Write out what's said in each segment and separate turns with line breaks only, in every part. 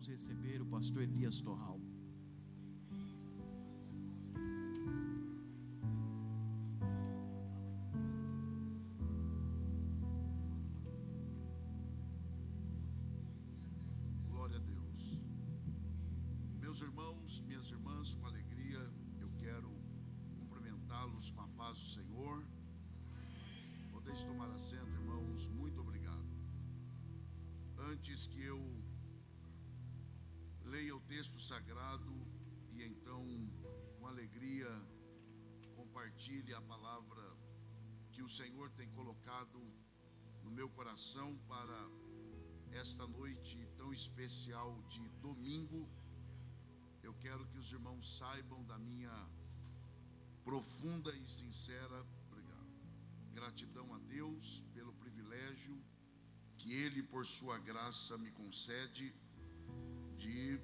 vamos receber o pastor Elias Torral.
Glória a Deus. Meus irmãos, minhas irmãs, com alegria eu quero cumprimentá-los com a paz do Senhor. Podeis tomar assento, irmãos, muito obrigado. Antes que eu leia o texto sagrado e então, com alegria, compartilhe a palavra que o Senhor tem colocado no meu coração para esta noite tão especial de domingo, eu quero que os irmãos saibam da minha profunda e sincera gratidão a Deus pelo privilégio que Ele, por sua graça, me concede de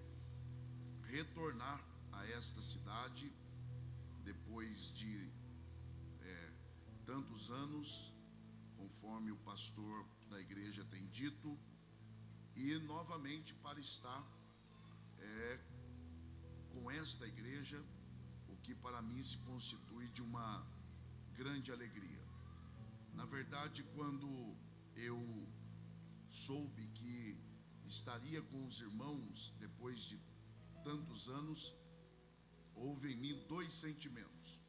retornar a esta cidade depois de tantos anos, conforme o pastor da igreja tem dito, e novamente para estar com esta igreja, o que para mim se constitui de uma grande alegria. Na verdade, quando eu soube que estaria com os irmãos depois de tantos anos, houve em mim dois sentimentos.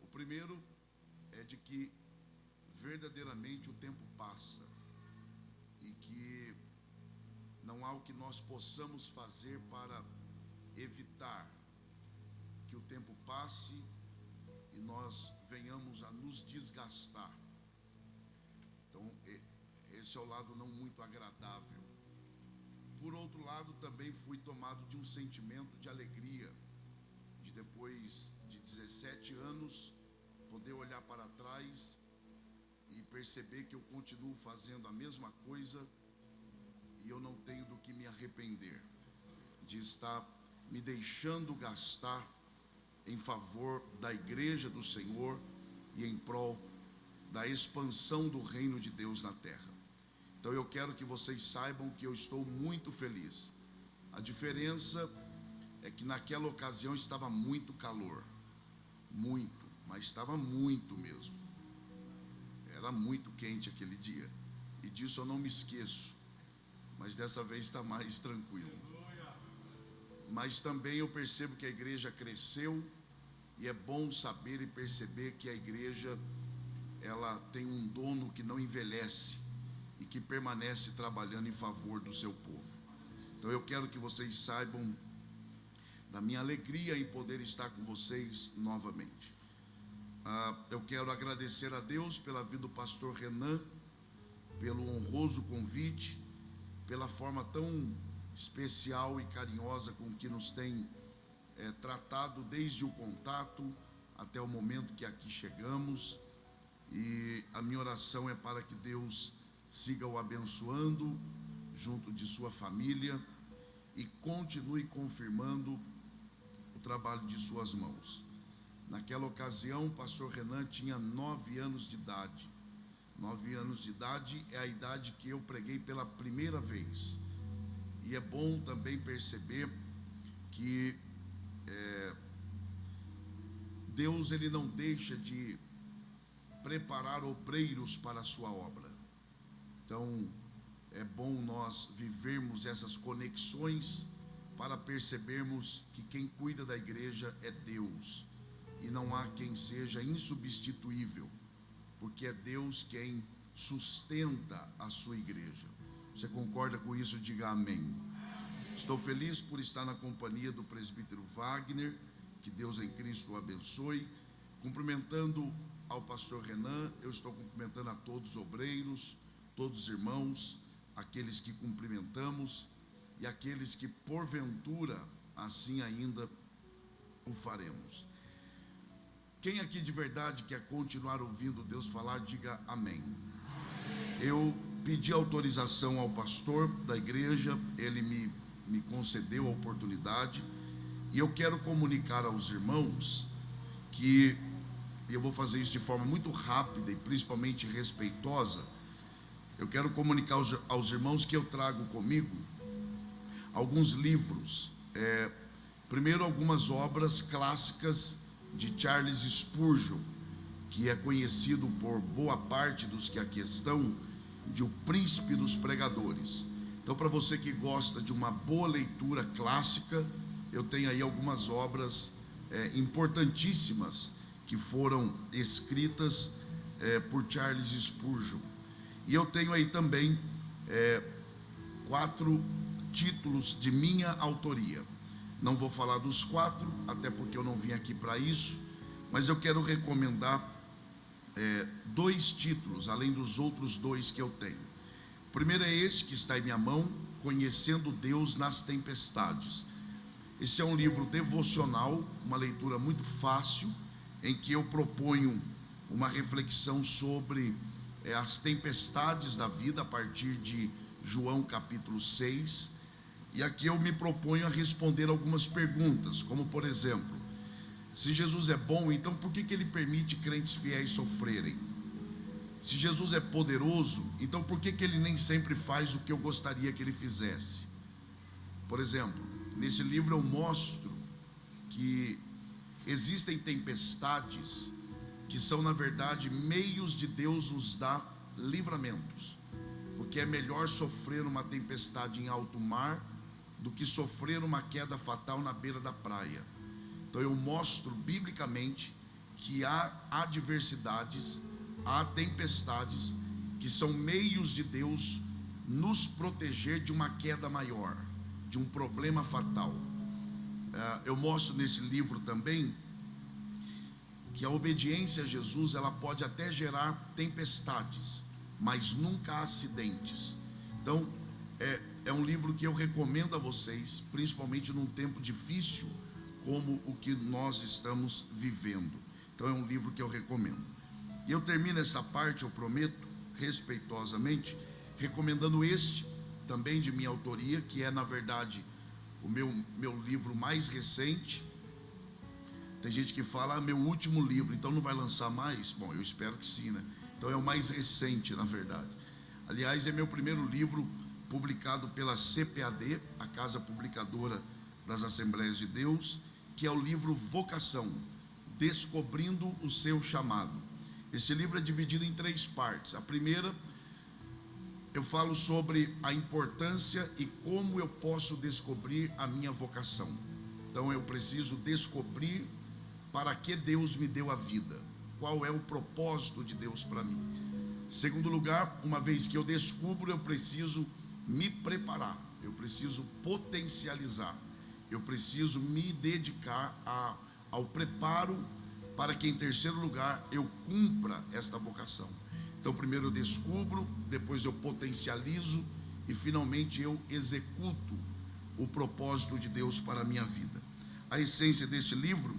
O primeiro é de que verdadeiramente o tempo passa e que não há o que nós possamos fazer para evitar que o tempo passe e nós venhamos a nos desgastar. Então, esse é o lado não muito agradável. Por outro lado, também fui tomado de um sentimento de alegria, de depois de 17 anos, poder olhar para trás e perceber que eu continuo fazendo a mesma coisa e eu não tenho do que me arrepender, de estar me deixando gastar em favor da igreja do Senhor e em prol da expansão do reino de Deus na terra. Então eu quero que vocês saibam que eu estou muito feliz. A diferença é que naquela ocasião estava muito calor, muito, mas estava muito mesmo. Era muito quente aquele dia, e disso eu não me esqueço, mas dessa vez está mais tranquilo. Mas também eu percebo que a igreja cresceu, e é bom saber e perceber que a igreja, ela tem um dono que não envelhece e que permanece trabalhando em favor do seu povo. Então eu quero que vocês saibam da minha alegria em poder estar com vocês novamente. Eu quero agradecer a Deus pela vida do pastor Renan, pelo honroso convite, pela forma tão especial e carinhosa com que nos tem tratado desde o contato até o momento que aqui chegamos, e a minha oração é para que Deus siga o abençoando junto de sua família e continue confirmando o trabalho de suas mãos. Naquela ocasião, o pastor Renan tinha 9 anos de idade. 9 anos de idade é a idade que eu preguei pela primeira vez. E é bom também perceber que Deus, ele não deixa de preparar obreiros para a sua obra. Então é bom nós vivermos essas conexões para percebermos que quem cuida da igreja é Deus, e não há quem seja insubstituível, porque é Deus quem sustenta a sua igreja. Você concorda com isso? Diga amém. Estou feliz por estar na companhia do presbítero Wagner, que Deus em Cristo o abençoe. Cumprimentando ao pastor Renan, eu estou cumprimentando a todos os obreiros, todos os irmãos, aqueles que cumprimentamos e aqueles que porventura assim ainda o faremos. Quem aqui de verdade quer continuar ouvindo Deus falar, diga amém. Eu pedi autorização ao pastor da igreja, ele me concedeu a oportunidade, e eu quero comunicar aos irmãos que, e eu vou fazer isso de forma muito rápida e principalmente respeitosa, eu quero comunicar aos irmãos que eu trago comigo alguns livros. Primeiro, algumas obras clássicas de Charles Spurgeon, que é conhecido por boa parte dos que aqui estão de o príncipe dos pregadores. Então, para você que gosta de uma boa leitura clássica, eu tenho aí algumas obras importantíssimas que foram escritas por Charles Spurgeon. E eu tenho aí também 4 títulos de minha autoria. Não vou falar dos 4, até porque eu não vim aqui para isso, mas eu quero recomendar 2 títulos, além dos outros 2 que eu tenho. O primeiro é este que está em minha mão, Conhecendo Deus nas Tempestades. Esse é um livro devocional, uma leitura muito fácil, em que eu proponho uma reflexão sobre as tempestades da vida, a partir de João capítulo 6, e aqui eu me proponho a responder algumas perguntas, como por exemplo, se Jesus é bom, então por que Ele permite crentes fiéis sofrerem? Se Jesus é poderoso, então por que Ele nem sempre faz o que eu gostaria que Ele fizesse? Por exemplo, nesse livro eu mostro que existem tempestades que são, na verdade, meios de Deus nos dar livramentos, porque é melhor sofrer uma tempestade em alto mar do que sofrer uma queda fatal na beira da praia. Então eu mostro biblicamente que há adversidades, há tempestades que são meios de Deus nos proteger de uma queda maior, de um problema fatal. Eu mostro nesse livro também que a obediência a Jesus, ela pode até gerar tempestades, mas nunca acidentes. Então é um livro que eu recomendo a vocês, principalmente num tempo difícil como o que nós estamos vivendo. Então é um livro que eu recomendo. E eu termino essa parte, eu prometo, respeitosamente, recomendando este, também de minha autoria, que é, na verdade, o meu livro mais recente. Tem gente que fala, meu último livro, então não vai lançar mais? Bom, eu espero que sim, né? Então é o mais recente, na verdade. Aliás, é meu primeiro livro publicado pela CPAD, a Casa Publicadora das Assembleias de Deus, que é o livro Vocação, Descobrindo o Seu Chamado. Esse livro é dividido em 3 partes. A primeira, eu falo sobre a importância e como eu posso descobrir a minha vocação. Então eu preciso descobrir para que Deus me deu a vida, qual é o propósito de Deus para mim. Segundo lugar, uma vez que eu descubro, eu preciso me preparar, eu preciso potencializar, eu preciso me dedicar ao preparo para que, em terceiro lugar, eu cumpra esta vocação. Então primeiro eu descubro, depois eu potencializo e finalmente eu executo o propósito de Deus para a minha vida. A essência deste livro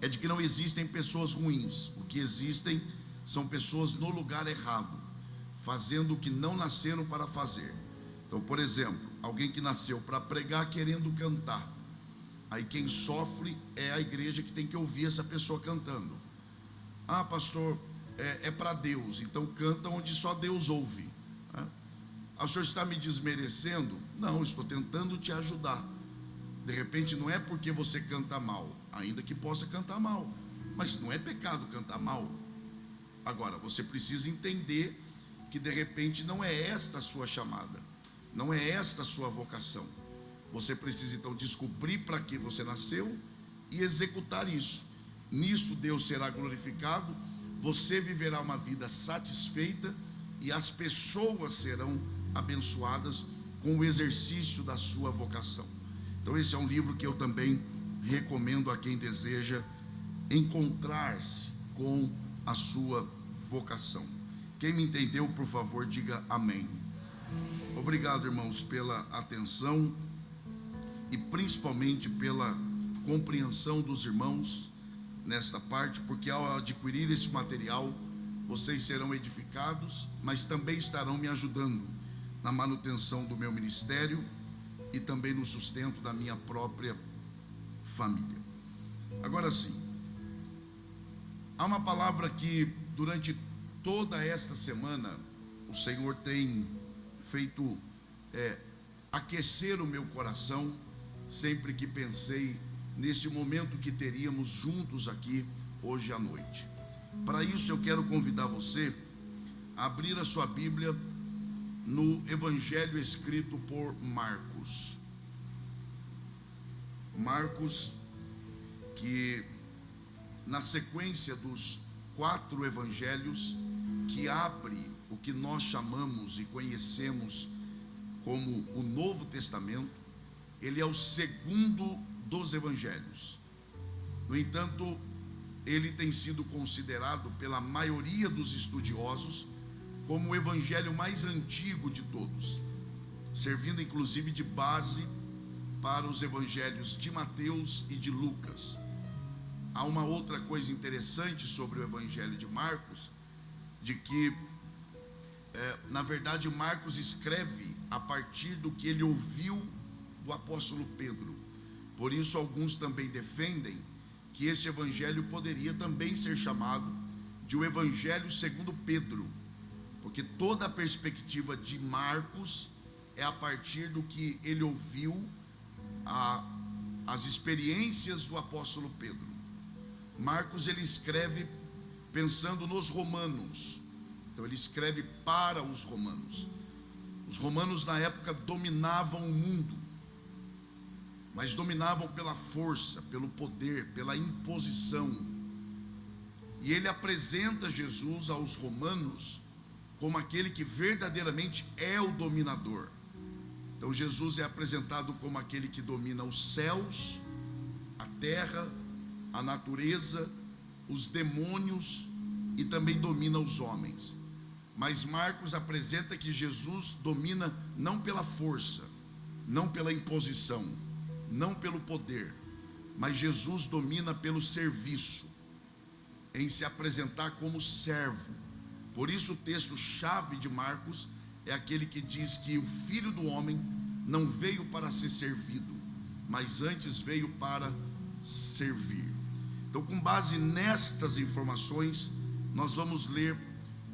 é de que não existem pessoas ruins. O que existem são pessoas no lugar errado, fazendo o que não nasceram para fazer. Então, por exemplo, alguém que nasceu para pregar querendo cantar, aí quem sofre é a igreja que tem que ouvir essa pessoa cantando. Ah, pastor, é para Deus, então canta onde só Deus ouve. O senhor está me desmerecendo? Não, estou tentando te ajudar. De repente não é porque você canta mal, ainda que possa cantar mal, mas não é pecado cantar mal. Agora, você precisa entender que de repente não é esta a sua chamada, não é esta a sua vocação. Você precisa então descobrir para que você nasceu e executar isso. Nisso Deus será glorificado, você viverá uma vida satisfeita e as pessoas serão abençoadas com o exercício da sua vocação. Então esse é um livro que eu também recomendo a quem deseja encontrar-se com a sua vocação. Quem me entendeu, por favor, diga amém. Obrigado, irmãos, pela atenção e principalmente pela compreensão dos irmãos nesta parte, porque ao adquirir esse material, vocês serão edificados, mas também estarão me ajudando na manutenção do meu ministério e também no sustento da minha própria família. Agora sim, há uma palavra que durante toda esta semana o Senhor tem feito aquecer o meu coração sempre que pensei nesse momento que teríamos juntos aqui hoje à noite. Para isso eu quero convidar você a abrir a sua Bíblia no Evangelho escrito por Marcos. Marcos, que na sequência dos 4 evangelhos que abre o que nós chamamos e conhecemos como o Novo Testamento, ele é o segundo dos evangelhos. No entanto, ele tem sido considerado pela maioria dos estudiosos como o evangelho mais antigo de todos, servindo inclusive de base para os evangelhos de Mateus e de Lucas. Há uma outra coisa interessante sobre o evangelho de Marcos, de que na verdade Marcos escreve a partir do que ele ouviu do apóstolo Pedro. Por isso alguns também defendem que esse evangelho poderia também ser chamado de o evangelho segundo Pedro, porque toda a perspectiva de Marcos é a partir do que ele ouviu as experiências do apóstolo Pedro. Marcos ele escreve pensando nos romanos, então ele escreve para os romanos. Os romanos na época dominavam o mundo, mas dominavam pela força, pelo poder, pela imposição. E ele apresenta Jesus aos romanos como aquele que verdadeiramente é o dominador. Então Jesus é apresentado como aquele que domina os céus, a terra, a natureza, os demônios e também domina os homens. Mas Marcos apresenta que Jesus domina não pela força, não pela imposição, não pelo poder, mas Jesus domina pelo serviço, em se apresentar como servo. Por isso o texto-chave de Marcos é aquele que diz que o Filho do Homem não veio para ser servido, mas antes veio para servir. Então, com base nestas informações, nós vamos ler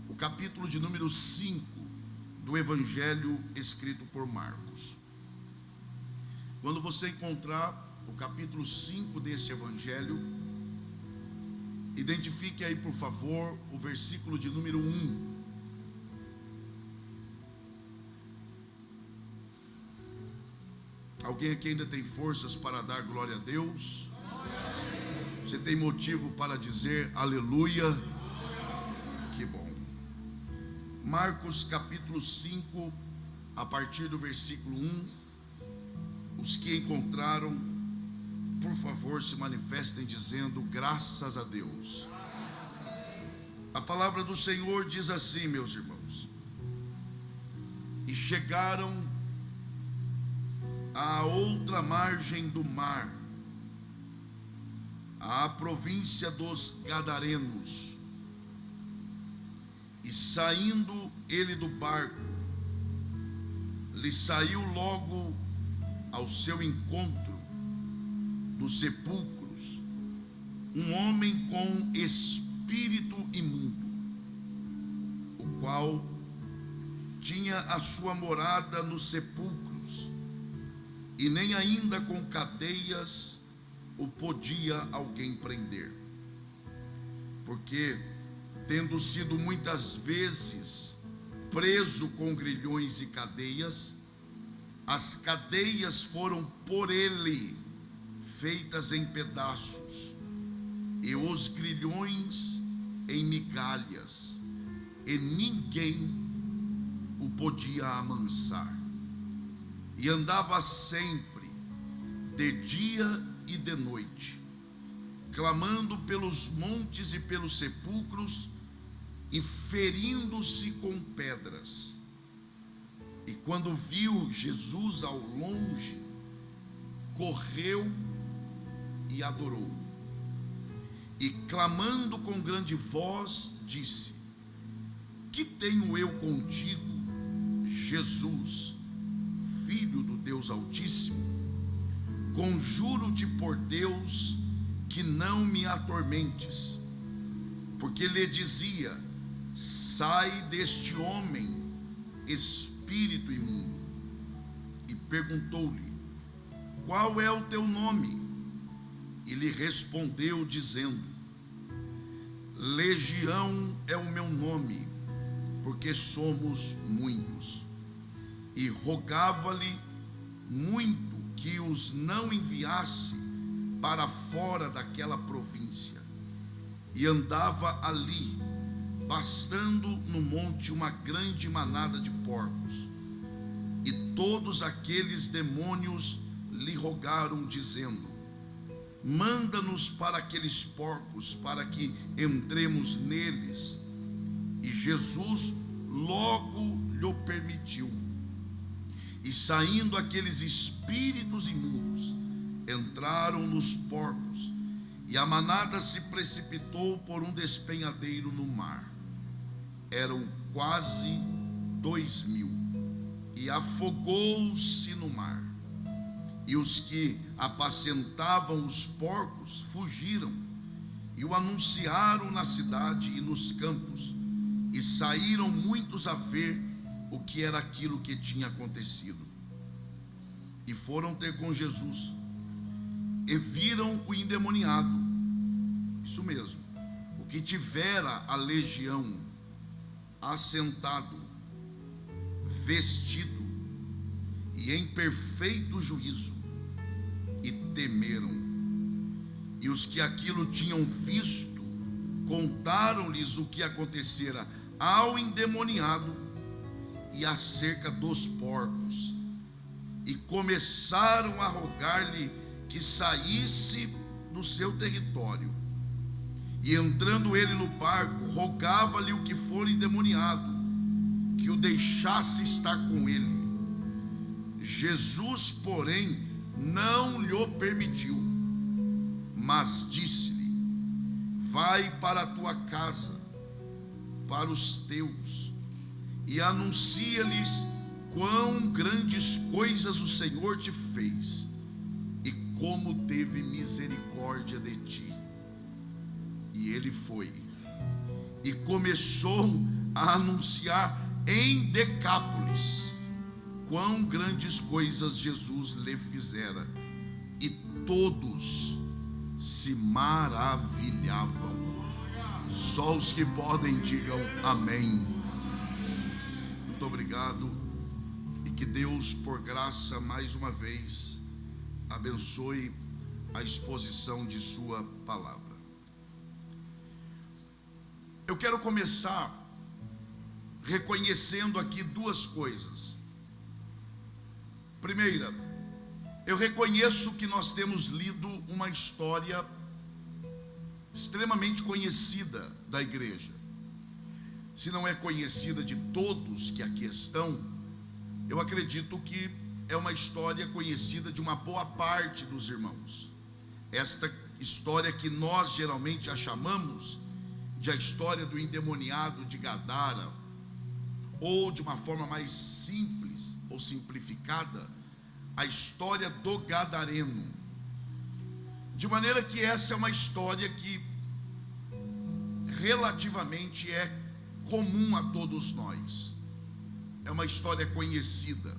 o capítulo de número 5 do Evangelho escrito por Marcos. Quando você encontrar o capítulo 5 deste Evangelho, identifique aí, por favor, o versículo de número 1. Alguém aqui ainda tem forças para dar glória a Deus? Você tem motivo para dizer aleluia? Que bom. Marcos capítulo 5, a partir do versículo 1. Os que encontraram, por favor, se manifestem dizendo graças a Deus. A palavra do Senhor diz assim, meus irmãos: e chegaram à outra margem do mar, à província dos Gadarenos, e saindo ele do barco, lhe saiu logo ao seu encontro dos sepulcros um homem com espírito imundo, o qual tinha a sua morada nos sepulcros, e nem ainda com cadeias o podia alguém prender, porque, tendo sido muitas vezes preso com grilhões e cadeias, as cadeias foram por ele feitas em pedaços, e os grilhões em migalhas, e ninguém o podia amansar. E andava sempre, de dia e de noite, clamando pelos montes e pelos sepulcros, e ferindo-se com pedras. E quando viu Jesus ao longe, correu e adorou. E clamando com grande voz, disse: que tenho eu contigo, Jesus, Filho do Deus Altíssimo? Conjuro-te por Deus que não me atormentes. Porque lhe dizia: sai deste homem, espírito imundo. E perguntou-lhe: qual é o teu nome? E lhe respondeu dizendo: Legião é o meu nome, porque somos muitos. E rogava-lhe muito que os não enviasse para fora daquela província. E andava ali, pastando no monte uma grande manada de porcos. E todos aqueles demônios lhe rogaram, dizendo: manda-nos para aqueles porcos, para que entremos neles. E Jesus logo lhe permitiu. E saindo aqueles espíritos imundos, entraram nos porcos, e a manada se precipitou por um despenhadeiro no mar. Eram quase 2.000, e afogou-se no mar. E os que apacentavam os porcos fugiram, e o anunciaram na cidade e nos campos, e saíram muitos a ver o que era aquilo que tinha acontecido. E foram ter com Jesus, e viram o endemoniado, isso mesmo, o que tivera a legião, assentado, vestido e em perfeito juízo, e temeram. E os que aquilo tinham visto contaram-lhes o que acontecera ao endemoniado e acerca dos porcos, e começaram a rogar-lhe que saísse do seu território. E entrando ele no barco, rogava-lhe o que for endemoniado, que o deixasse estar com ele. Jesus, porém, não lhe permitiu, mas disse-lhe: vai para a tua casa, para os teus, e anuncia-lhes quão grandes coisas o Senhor te fez, e como teve misericórdia de ti. E ele foi, e começou a anunciar em Decápolis quão grandes coisas Jesus lhe fizera, e todos se maravilhavam. Só os que podem digam amém. Muito obrigado, e que Deus, por graça, mais uma vez abençoe a exposição de sua palavra. Eu quero começar reconhecendo aqui duas coisas. Primeira, eu reconheço que nós temos lido uma história extremamente conhecida da igreja. Se não é conhecida de todos que aqui estão, eu acredito que é uma história conhecida de uma boa parte dos irmãos. Esta história que nós geralmente a chamamos de a história do endemoniado de Gadara, ou de uma forma mais simples ou simplificada, a história do gadareno. De maneira que essa é uma história que relativamente é comum a todos nós. É uma história conhecida.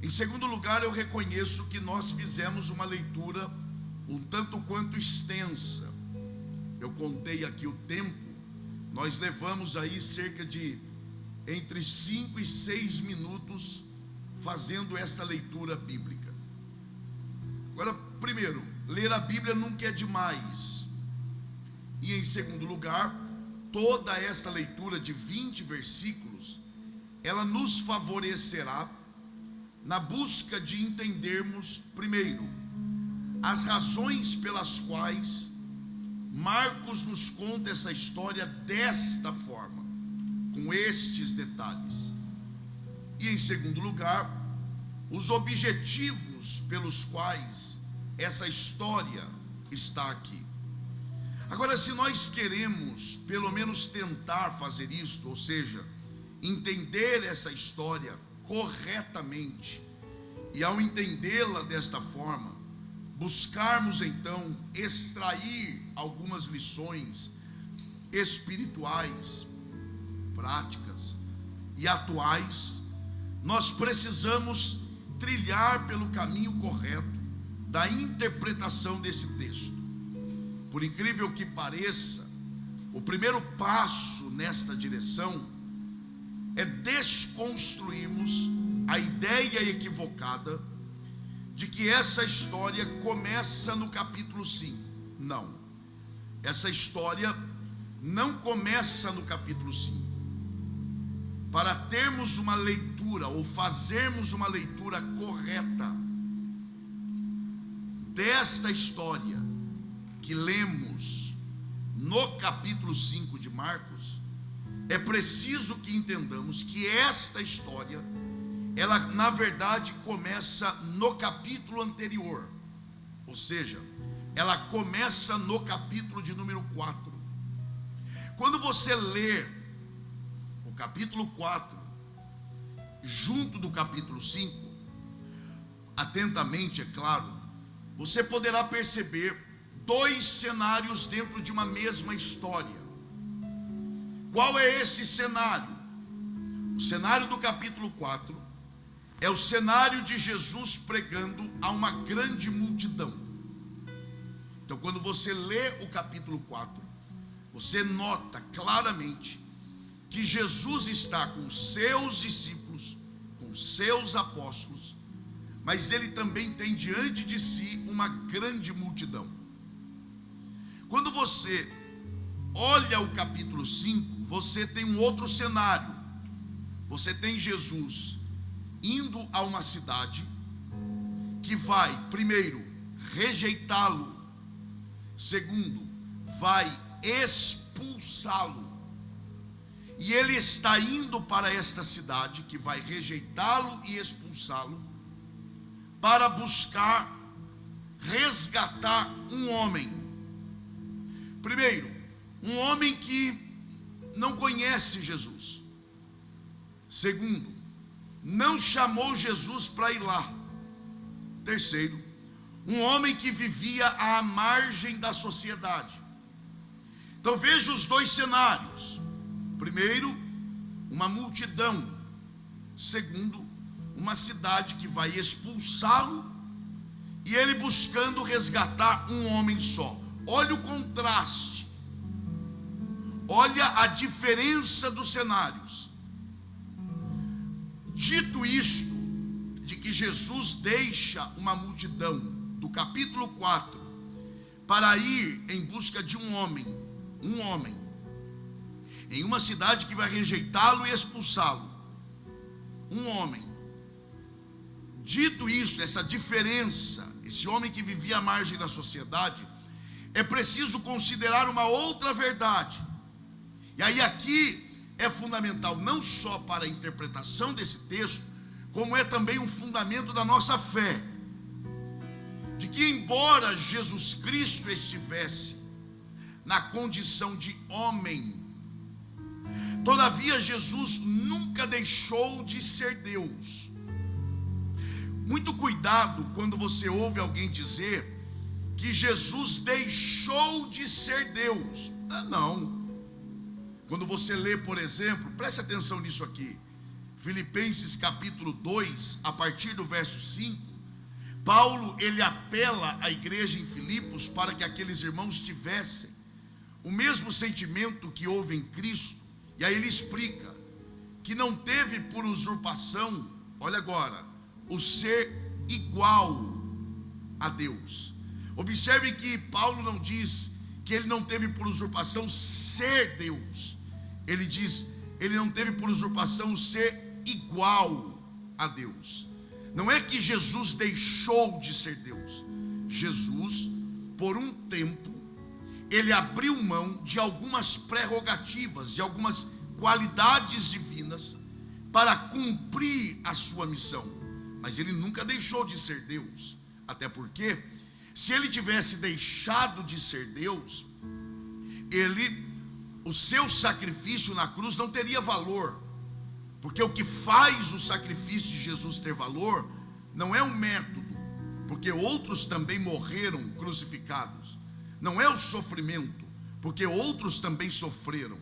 Em segundo lugar, eu reconheço que nós fizemos uma leitura um tanto quanto extensa. Eu contei aqui o tempo. Nós levamos aí cerca de entre 5 e 6 minutos fazendo essa leitura bíblica. Agora, primeiro, ler a Bíblia nunca é demais. E em segundo lugar, toda esta leitura de 20 versículos, ela nos favorecerá na busca de entendermos, primeiro, as razões pelas quais Marcos nos conta essa história desta forma, com estes detalhes. E em segundo lugar, os objetivos pelos quais essa história está aqui. Agora, se nós queremos pelo menos tentar fazer isto, ou seja, entender essa história corretamente, e ao entendê-la desta forma, buscarmos então extrair algumas lições espirituais, práticas e atuais, nós precisamos trilhar pelo caminho correto da interpretação desse texto. Por incrível que pareça, o primeiro passo nesta direção é desconstruirmos a ideia equivocada de que essa história começa no capítulo 5. Não, essa história não começa no capítulo 5. Para termos uma leitura, ou fazermos uma leitura correta desta história que lemos no capítulo 5 de Marcos, é preciso que entendamos que esta história, ela na verdade começa no capítulo anterior, ou seja, ela começa no capítulo de número 4. Quando você lê o capítulo 4 junto do capítulo 5, atentamente, é claro, você poderá perceber dois cenários dentro de uma mesma história. Qual é este cenário? O cenário do capítulo 4 é o cenário de Jesus pregando a uma grande multidão. Então, quando você lê o capítulo 4, você nota claramente que Jesus está com seus discípulos, com seus apóstolos, mas ele também tem diante de si uma grande multidão. Quando você olha o capítulo 5, você tem um outro cenário. Você tem Jesus indo a uma cidade que vai, primeiro, rejeitá-lo, segundo, vai expulsá-lo. E ele está indo para esta cidade que vai rejeitá-lo e expulsá-lo, para buscar resgatar um homem. Primeiro, um homem que não conhece Jesus. Segundo, não chamou Jesus para ir lá. Terceiro, um homem que vivia à margem da sociedade. Então veja os dois cenários. Primeiro, uma multidão. Segundo, uma cidade que vai expulsá-lo e ele buscando resgatar um homem só. Olha o contraste. Olha a diferença dos cenários. Dito isto, de que Jesus deixa uma multidão do capítulo 4 para ir em busca de um homem, em uma cidade que vai rejeitá-lo e expulsá-lo, um homem. Dito isto, essa diferença, esse homem que vivia à margem da sociedade, é preciso considerar uma outra verdade. E aí aqui é fundamental não só para a interpretação desse texto, como é também um fundamento da nossa fé, de que embora Jesus Cristo estivesse na condição de homem, todavia Jesus nunca deixou de ser Deus. Muito cuidado quando você ouve alguém dizer que Jesus deixou de ser Deus. Não. Quando você lê, por exemplo, preste atenção nisso aqui, Filipenses capítulo 2, a partir do verso 5, Paulo, ele apela à igreja em Filipos para que aqueles irmãos tivessem o mesmo sentimento que houve em Cristo. E aí ele explica que não teve por usurpação, olha agora, o ser igual a Deus. Observe que Paulo não diz que ele não teve por usurpação ser Deus. Ele diz, ele não teve por usurpação ser igual a Deus. Não é que Jesus deixou de ser Deus. Jesus, por um tempo, ele abriu mão de algumas prerrogativas, de algumas qualidades divinas, para cumprir a sua missão. Mas ele nunca deixou de ser Deus. Até porque, se ele tivesse deixado de ser Deus, o seu sacrifício na cruz não teria valor. Porque o que faz o sacrifício de Jesus ter valor não é um método, porque outros também morreram crucificados. Não é o sofrimento, porque outros também sofreram.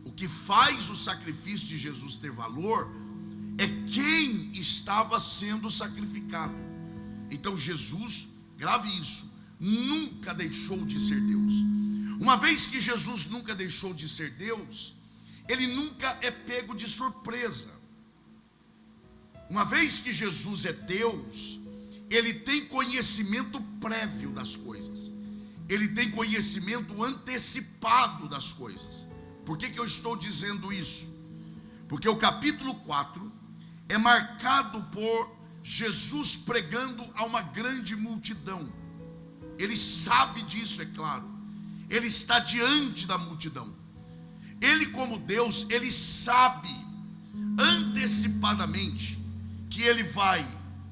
O que faz o sacrifício de Jesus ter valor é quem estava sendo sacrificado. Então Jesus, grave isso, nunca deixou de ser Deus. Uma vez que Jesus nunca deixou de ser Deus, ele nunca é pego de surpresa. Uma vez que Jesus é Deus, ele tem conhecimento prévio das coisas. Ele tem conhecimento antecipado das coisas. Por que eu estou dizendo isso? Porque o capítulo 4 é marcado por Jesus pregando a uma grande multidão. Ele sabe disso, é claro. Ele está diante da multidão. Ele, como Deus, ele sabe antecipadamente que ele vai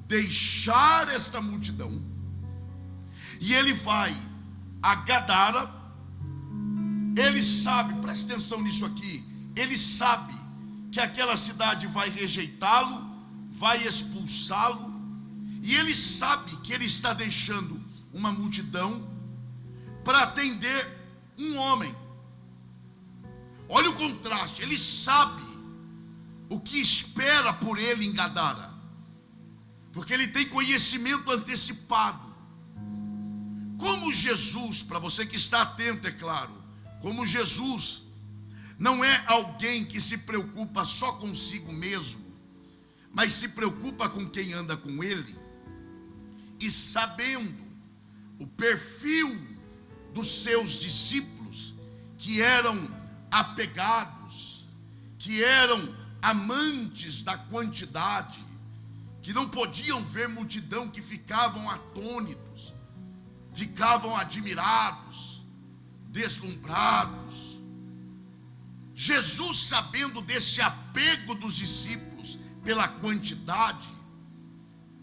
deixar esta multidão e ele vai a Gadara. Ele sabe, preste atenção nisso aqui, ele sabe que aquela cidade vai rejeitá-lo, vai expulsá-lo, e ele sabe que ele está deixando uma multidão para atender um homem. Olha o contraste, ele sabe o que espera por ele em Gadara, porque ele tem conhecimento antecipado. Como Jesus, para você que está atento, é claro, como Jesus não é alguém que se preocupa só consigo mesmo, mas se preocupa com quem anda com ele, e sabendo o perfil dos seus discípulos, que eram apegados, que eram amantes da quantidade, que não podiam ver multidão, que ficavam atônitos, ficavam admirados, deslumbrados. Jesus, sabendo desse apego dos discípulos pela quantidade,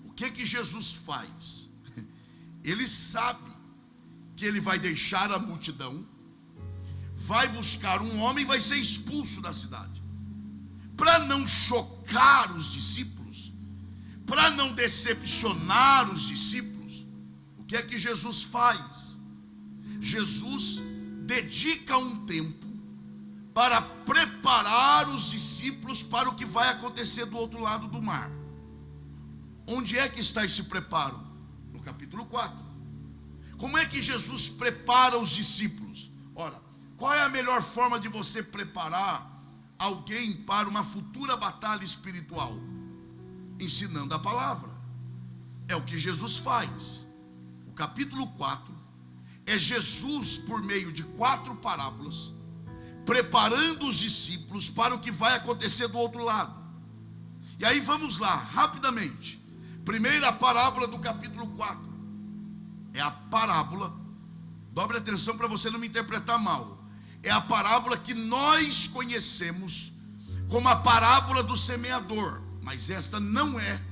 o que Jesus faz? Ele sabe que ele vai deixar a multidão, vai buscar um homem e vai ser expulso da cidade. Para não chocar os discípulos, para não decepcionar os discípulos, o que é que Jesus faz? Jesus dedica um tempo para preparar os discípulos para o que vai acontecer do outro lado do mar. Onde é que está esse preparo? No capítulo 4. Como é que Jesus prepara os discípulos? Ora, qual é a melhor forma de você preparar alguém para uma futura batalha espiritual? Ensinando a palavra. É o que Jesus faz. O capítulo 4 é Jesus, por meio de 4 parábolas, preparando os discípulos para o que vai acontecer do outro lado. E aí vamos lá, rapidamente. Primeira parábola do capítulo 4 é a parábola, dobre atenção para você não me interpretar mal, é a parábola que nós conhecemos como a parábola do semeador. Mas esta não é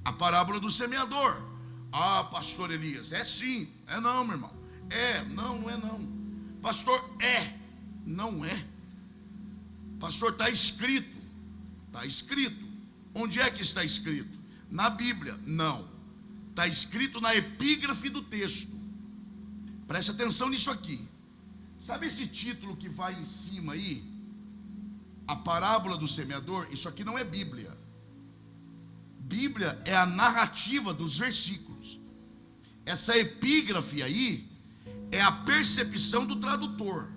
a parábola do semeador. Ah, pastor Elias, é sim. É não, meu irmão. É, não é não. Pastor, não é. Pastor, está escrito. Está escrito. Onde é que está escrito? Na Bíblia? Não. Está escrito na epígrafe do texto. Preste atenção nisso aqui. Sabe esse título que vai em cima aí? A parábola do semeador? Isso aqui não é Bíblia. Bíblia é a narrativa dos versículos. Essa epígrafe aí é a percepção do tradutor.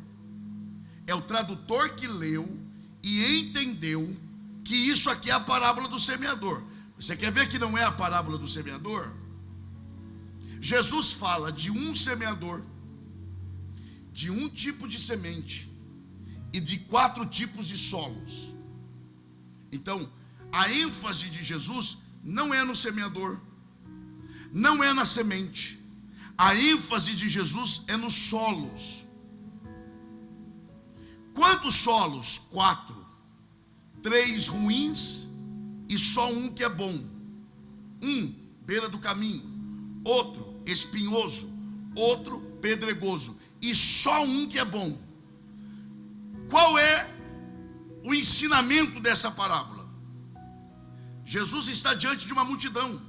É o tradutor que leu e entendeu que isso aqui é a parábola do semeador. Você quer ver que não é a parábola do semeador? Jesus fala de um semeador, de um tipo de semente e de 4 tipos de solos. Então, a ênfase de Jesus não é no semeador, não é na semente. A ênfase de Jesus é nos solos. Quantos solos? 4. 3 ruins e só um que é bom. Um, beira do caminho. Outro, espinhoso. Outro, pedregoso. E só um que é bom. Qual é o ensinamento dessa parábola? Jesus está diante de uma multidão.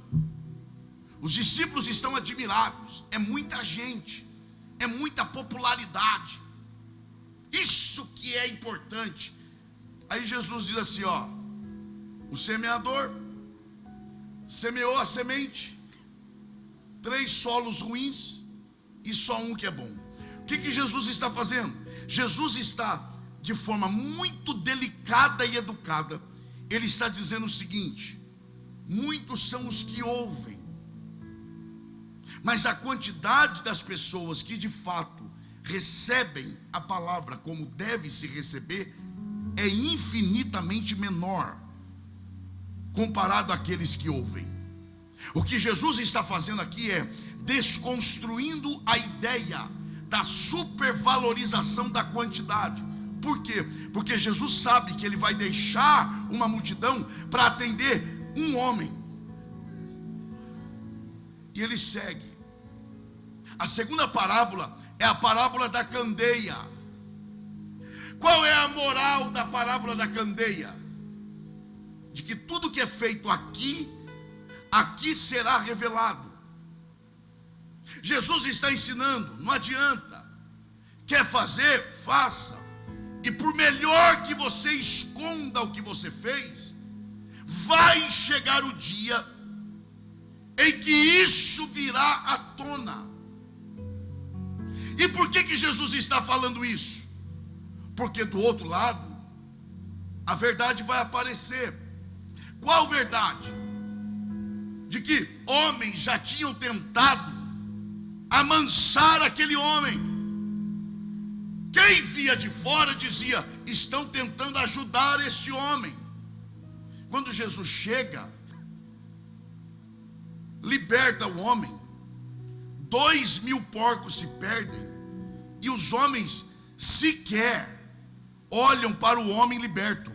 Os discípulos estão admirados. É muita gente. É muita popularidade. Isso que é importante. Aí Jesus diz assim, ó: O semeador semeou a semente, 3 solos ruins e só um que é bom. O que Jesus está fazendo? Jesus está, de forma muito delicada e educada, ele está dizendo o seguinte: muitos são os que ouvem, mas a quantidade das pessoas que de fato recebem a palavra como deve se receber é infinitamente menor comparado àqueles que ouvem. O que Jesus está fazendo aqui é desconstruindo a ideia da supervalorização da quantidade. Por quê? Porque Jesus sabe que ele vai deixar uma multidão para atender um homem. E ele segue. A segunda parábola é a parábola da candeia. Qual é a moral da parábola da candeia? De que tudo que é feito aqui será revelado. Jesus está ensinando, não adianta. Quer fazer? Faça. E por melhor que você esconda o que você fez, vai chegar o dia em que isso virá à tona. E por que Jesus está falando isso? Porque do outro lado, a verdade vai aparecer. Qual verdade? De que homens já tinham tentado amansar aquele homem. Quem via de fora dizia: estão tentando ajudar este homem. Quando Jesus chega, liberta o homem, 2.000 porcos se perdem, e os homens sequer olham para o homem liberto,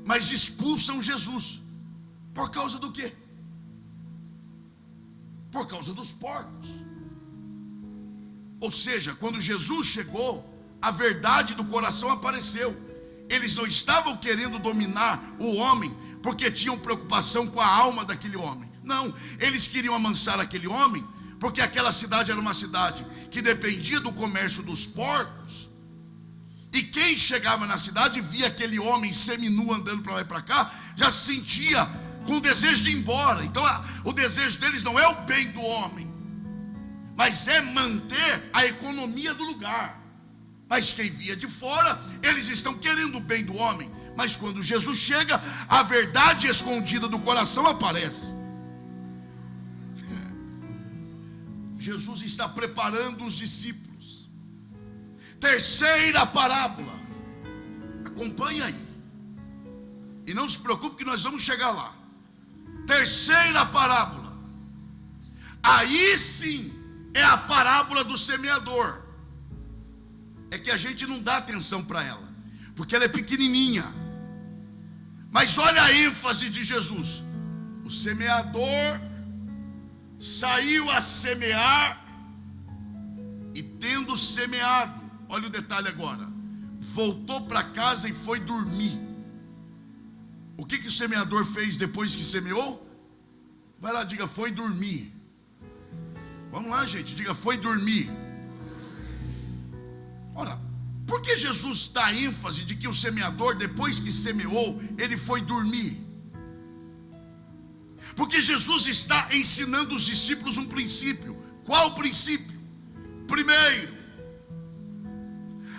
mas expulsam Jesus. Por causa do quê? Por causa dos porcos. Ou seja, quando Jesus chegou, a verdade do coração apareceu. Eles não estavam querendo dominar o homem porque tinham preocupação com a alma daquele homem. Não, eles queriam amansar aquele homem porque aquela cidade era uma cidade que dependia do comércio dos porcos. E quem chegava na cidade via aquele homem seminu andando para lá e para cá, já se sentia com desejo de ir embora. Então o desejo deles não é o bem do homem, mas é manter a economia do lugar. Mas quem via de fora, eles estão querendo o bem do homem. Mas quando Jesus chega, a verdade escondida do coração aparece. Jesus está preparando os discípulos. Terceira parábola. Acompanha aí. E não se preocupe que nós vamos chegar lá. Terceira parábola. Aí sim é a parábola do semeador. É que a gente não dá atenção para ela, porque ela é pequenininha. Mas olha a ênfase de Jesus. O semeador saiu a semear, e tendo semeado, olha o detalhe agora, voltou para casa e foi dormir. O que o semeador fez depois que semeou? Vai lá, diga: foi dormir. Vamos lá, gente, diga: foi dormir. Ora, por que Jesus dá ênfase de que o semeador, depois que semeou, ele foi dormir? Porque Jesus está ensinando os discípulos um princípio. Qual princípio? Primeiro,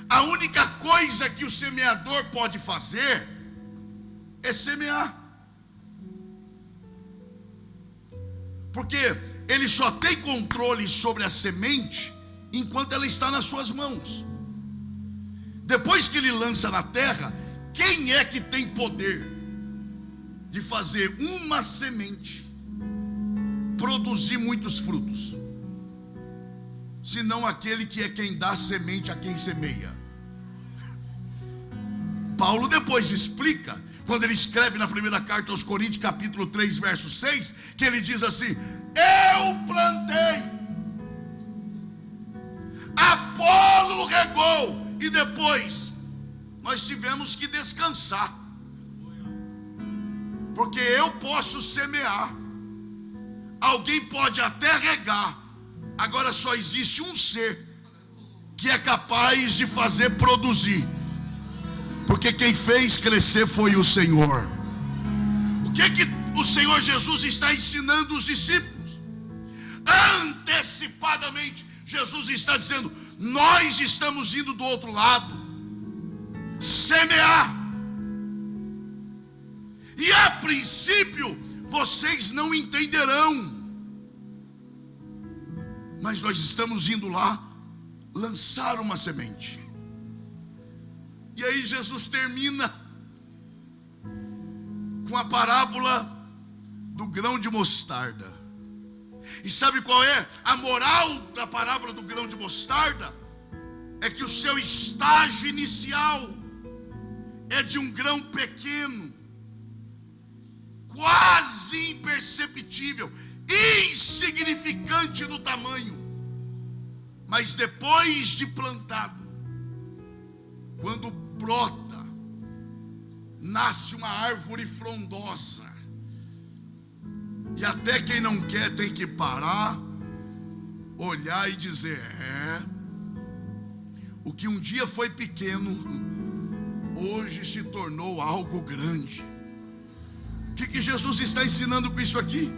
a única coisa que o semeador pode fazer é semear. Porque ele só tem controle sobre a semente enquanto ela está nas suas mãos. Depois que ele lança na terra, quem é que tem poder de fazer uma semente produzir muitos frutos? Senão aquele que é quem dá semente a quem semeia. Paulo depois explica, quando ele escreve na primeira carta aos Coríntios, capítulo 3, verso 6, que ele diz assim: eu plantei, Apolo regou, e depois nós tivemos que descansar. Porque eu posso semear, alguém pode até regar, agora só existe um ser que é capaz de fazer produzir, porque quem fez crescer foi o Senhor. O que o Senhor Jesus está ensinando os discípulos? Antecipadamente, Jesus está dizendo: nós estamos indo do outro lado semear. E a princípio vocês não entenderão, mas nós estamos indo lá lançar uma semente. E aí Jesus termina com a parábola do grão de mostarda. E sabe qual é a moral da parábola do grão de mostarda? É que o seu estágio inicial é de um grão pequeno, quase imperceptível, insignificante no tamanho. Mas depois de plantado, quando brota, nasce uma árvore frondosa. E até quem não quer tem que parar, olhar e dizer: o que um dia foi pequeno, hoje se tornou algo grande. O que Jesus está ensinando com isso aqui?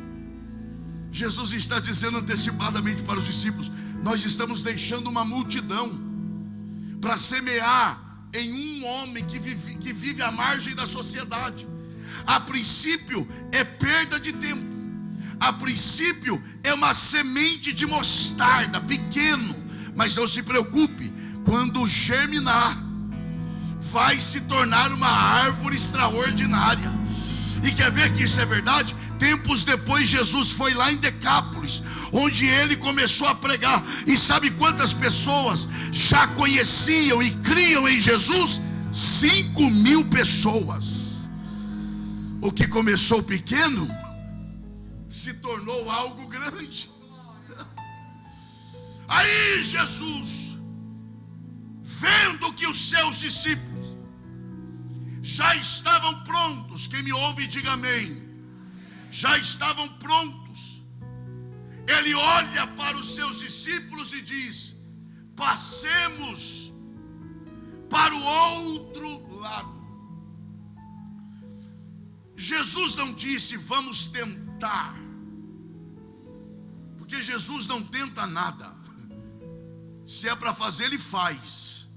Jesus está dizendo antecipadamente para os discípulos: nós estamos deixando uma multidão para semear em um homem que vive à margem da sociedade. A princípio é perda de tempo. A princípio é uma semente de mostarda, pequeno. Mas não se preocupe, quando germinar, vai se tornar uma árvore extraordinária. E quer ver que isso é verdade? Tempos depois Jesus foi lá em Decápolis, onde ele começou a pregar. E sabe quantas pessoas já conheciam e criam em Jesus? 5.000 pessoas. O que começou pequeno se tornou algo grande. Aí Jesus, vendo que os seus discípulos já estavam prontos, quem me ouve diga amém, já estavam prontos, ele olha para os seus discípulos e diz: passemos para o outro lado. Jesus não disse vamos tentar, porque Jesus não tenta nada. Se é para fazer, ele faz.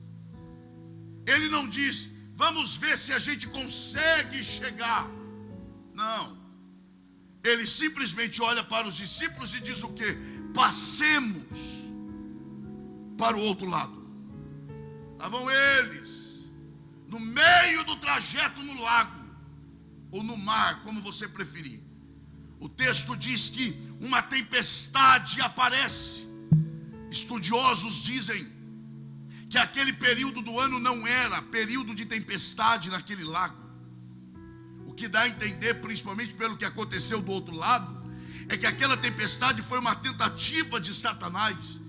Ele não diz vamos ver se a gente consegue chegar. Não. Ele simplesmente olha para os discípulos e diz o quê? Passemos para o outro lado. Estavam eles no meio do trajeto no lago, ou no mar, como você preferir. O texto diz que uma tempestade aparece. Estudiosos dizem que aquele período do ano não era período de tempestade naquele lago. O que dá a entender, principalmente pelo que aconteceu do outro lado, é que aquela tempestade foi uma tentativa de Satanás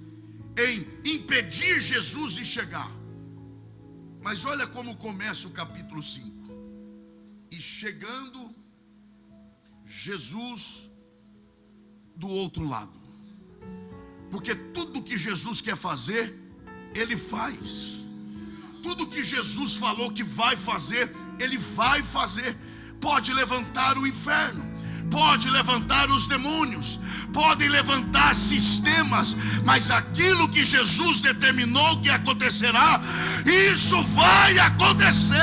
em impedir Jesus de chegar. Mas olha como começa o capítulo 5. E chegando Jesus do outro lado. Porque tudo que Jesus quer fazer, ele faz. Tudo que Jesus falou que vai fazer, ele vai fazer. Pode levantar o inferno, pode levantar os demônios, podem levantar sistemas, mas aquilo que Jesus determinou que acontecerá, isso vai acontecer.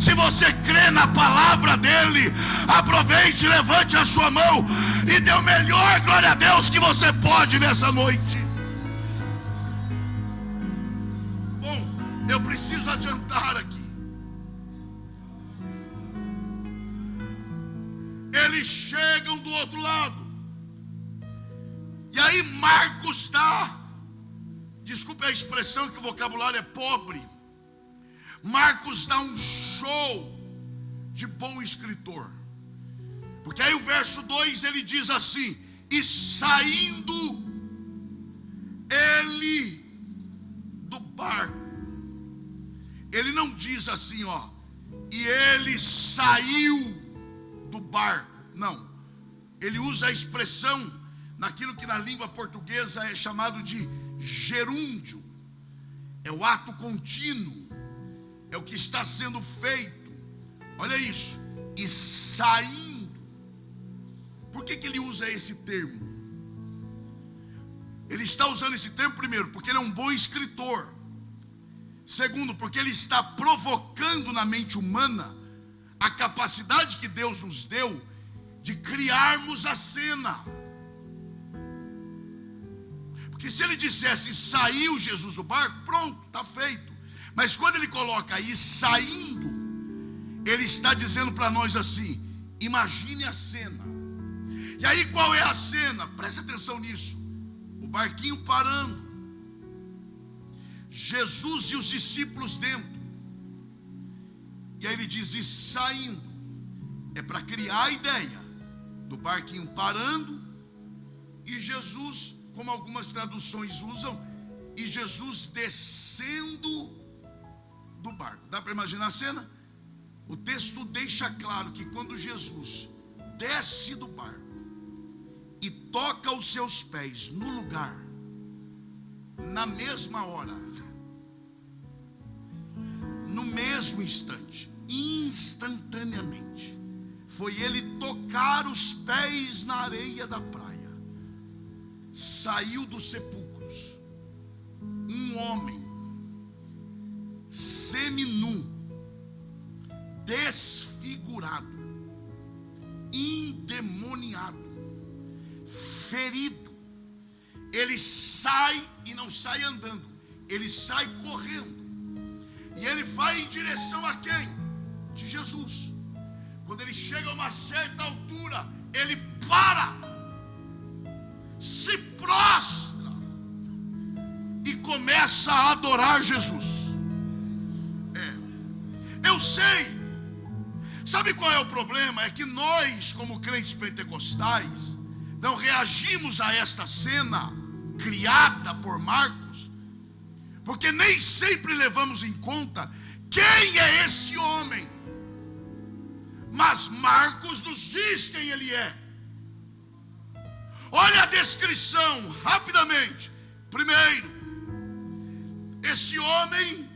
Se você crê na palavra dele, aproveite, levante a sua mão e dê o melhor glória a Deus que você pode nessa noite. Bom, eu preciso adiantar aqui. Eles chegam do outro lado. E aí Marcos dá, desculpe a expressão que o vocabulário é pobre, Marcos dá um show de bom escritor. Porque aí o verso 2 ele diz assim: e saindo ele do barco. Ele não diz assim, e ele saiu do barco. Não. Ele usa a expressão naquilo que na língua portuguesa é chamado de gerúndio. É o ato contínuo. É o que está sendo feito. Olha isso. e saindo. Por que ele usa esse termo? Ele está usando esse termo, primeiro, porque ele é um bom escritor. Segundo, porque ele está provocando na mente humana a capacidade que Deus nos deu de criarmos a cena. Porque se ele dissesse saiu Jesus do barco, pronto, está feito. Mas quando ele coloca aí saindo, ele está dizendo para nós assim: imagine a cena. E aí qual é a cena? Preste atenção nisso. O barquinho parando, Jesus e os discípulos dentro. E aí ele diz, e saindo. É para criar a ideia do barquinho parando e Jesus, como algumas traduções usam, e Jesus descendo do barco. Dá para imaginar a cena? O texto deixa claro que quando Jesus desce do barco e toca os seus pés no lugar, na mesma hora, no mesmo instante, instantaneamente, foi ele tocar os pés na areia da praia, saiu dos sepulcros um homem seminu, desfigurado, endemoniado, ferido. Ele sai e não sai andando, ele sai correndo. E ele vai em direção a quem? De Jesus. Quando ele chega a uma certa altura, ele para, se prostra e começa a adorar Jesus. Eu sei. Sabe qual é o problema? É que nós, como crentes pentecostais, não reagimos a esta cena criada por Marcos, porque nem sempre levamos em conta quem é esse homem. Mas Marcos nos diz quem ele é. Olha a descrição, rapidamente. Primeiro, este homem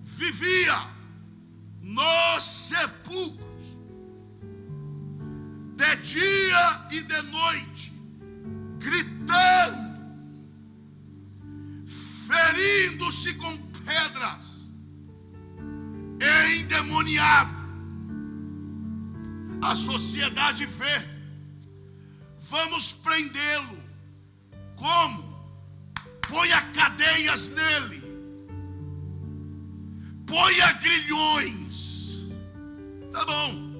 vivia nos sepulcros, de dia e de noite, gritando, ferindo-se com pedras, endemoniado. A sociedade vê, vamos prendê-lo. Como? Ponha cadeias nele, ponha grilhões. Tá bom,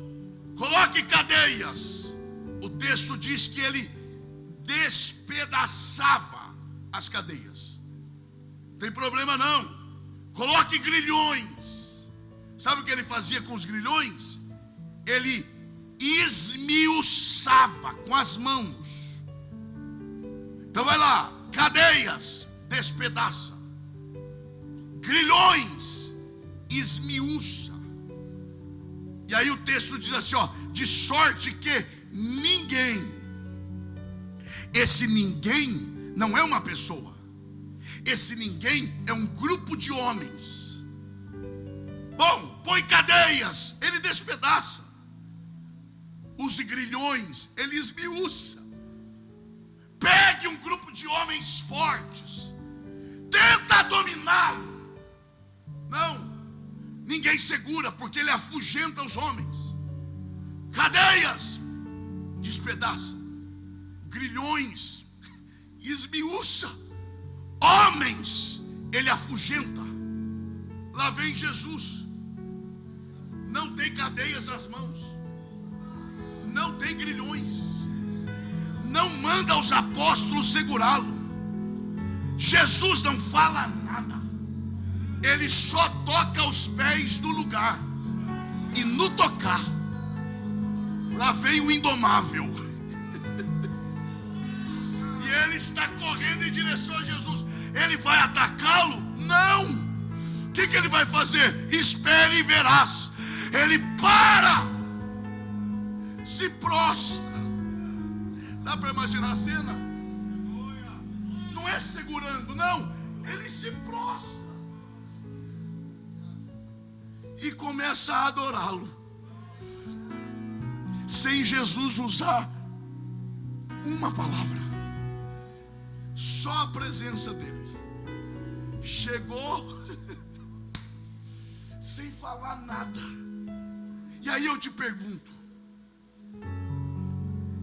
coloque cadeias. O texto diz que ele despedaçava as cadeias. Não tem problema não, coloque grilhões. Sabe o que ele fazia com os grilhões? Ele esmiuçava com as mãos. Então vai lá, cadeias, despedaça, grilhões, esmiuça. E aí o texto diz assim, ó, de sorte que ninguém, esse ninguém não é uma pessoa, esse ninguém é um grupo de homens. Bom, põe cadeias, ele despedaça. Os grilhões, ele esmiuça. Pegue um grupo de homens fortes, tenta dominá-lo. Não, ninguém segura, porque ele afugenta os homens. Cadeias, despedaça. Grilhões, esmiuça. Homens, ele afugenta. Lá vem Jesus, não tem cadeias nas mãos, não tem grilhões, não manda os apóstolos segurá-lo. Jesus não fala nada, ele só toca os pés no lugar. E no tocar, lá vem o indomável. E ele está correndo em direção a Jesus. Ele vai atacá-lo? Não. O que ele vai fazer? Espere e verás. Ele para, se prostra. Dá para imaginar a cena? Não é segurando, não. Ele se prostra e começa a adorá-lo. sem Jesus usar uma palavra. Só a presença dele. Chegou sem falar nada. E aí eu te pergunto,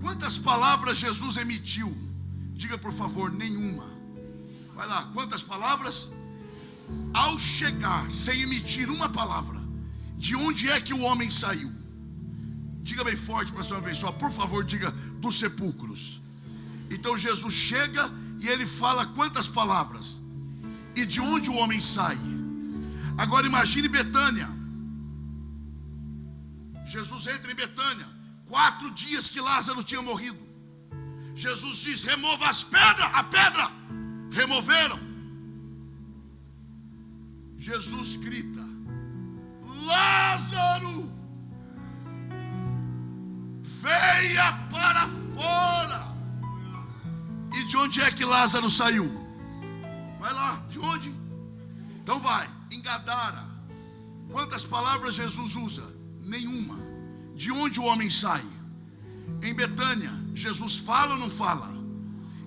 quantas palavras Jesus emitiu? Diga por favor, nenhuma. Vai lá, quantas palavras? Ao chegar, sem emitir uma palavra, de onde é que o homem saiu? Diga bem forte para a senhora vez só, por favor, diga: dos sepulcros. Então Jesus chega e ele fala quantas palavras? E de onde o homem sai? Agora imagine Betânia. Jesus entra em Betânia, 4 dias que Lázaro tinha morrido. Jesus diz: remova as pedras. A pedra removeram. Jesus grita: Lázaro, venha para fora. E de onde é que Lázaro saiu? Vai lá, de onde? Então vai, em Gadara. Quantas palavras Jesus usa? Nenhuma. De onde o homem sai? Em Betânia, Jesus fala ou não fala?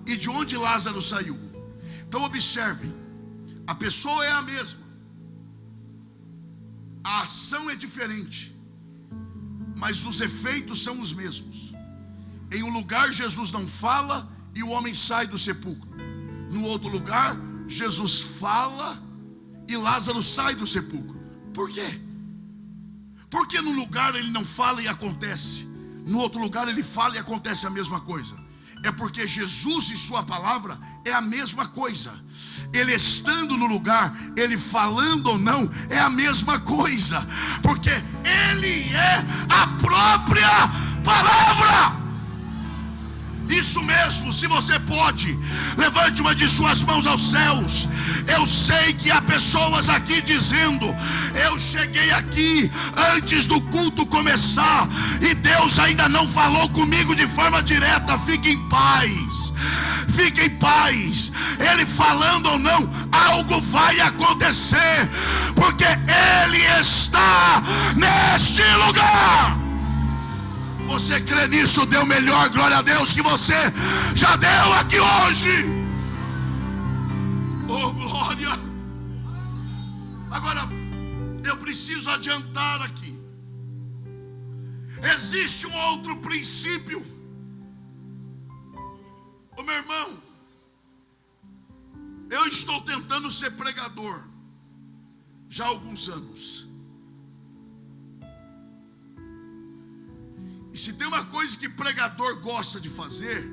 E de onde Lázaro saiu? Então observem, a pessoa é a mesma, a ação é diferente, mas os efeitos são os mesmos. Em um lugar Jesus não fala e o homem sai do sepulcro. No outro lugar Jesus fala e Lázaro sai do sepulcro. Por quê? Porque no lugar ele não fala e acontece, no outro lugar ele fala e acontece a mesma coisa. É porque Jesus e sua palavra é a mesma coisa. Ele estando no lugar, ele falando ou não, é a mesma coisa, porque ele é a própria palavra. Isso mesmo, se você pode, levante uma de suas mãos aos céus. Eu sei que há pessoas aqui dizendo: eu cheguei aqui antes do culto começar e Deus ainda não falou comigo de forma direta. Fique em paz, fique em paz. Ele falando ou não, algo vai acontecer, porque Ele está neste lugar. Você crê nisso? Dê o melhor glória a Deus que você já deu aqui hoje. Oh, glória. Agora, eu preciso adiantar aqui. Existe um outro princípio. Ô meu irmão, eu estou tentando ser pregador já há alguns anos. E se tem uma coisa que pregador gosta de fazer,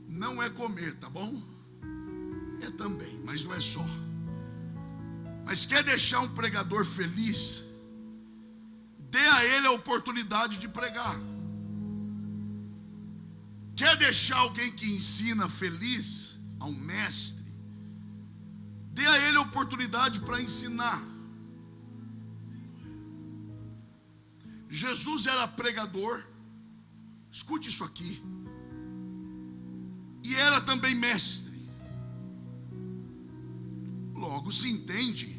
não é comer, tá bom? É também, mas não é só. Mas quer deixar um pregador feliz, dê a ele a oportunidade de pregar. Quer deixar alguém que ensina feliz, a um mestre, dê a ele a oportunidade para ensinar. Jesus era pregador, escute isso aqui, e era também mestre. Logo se entende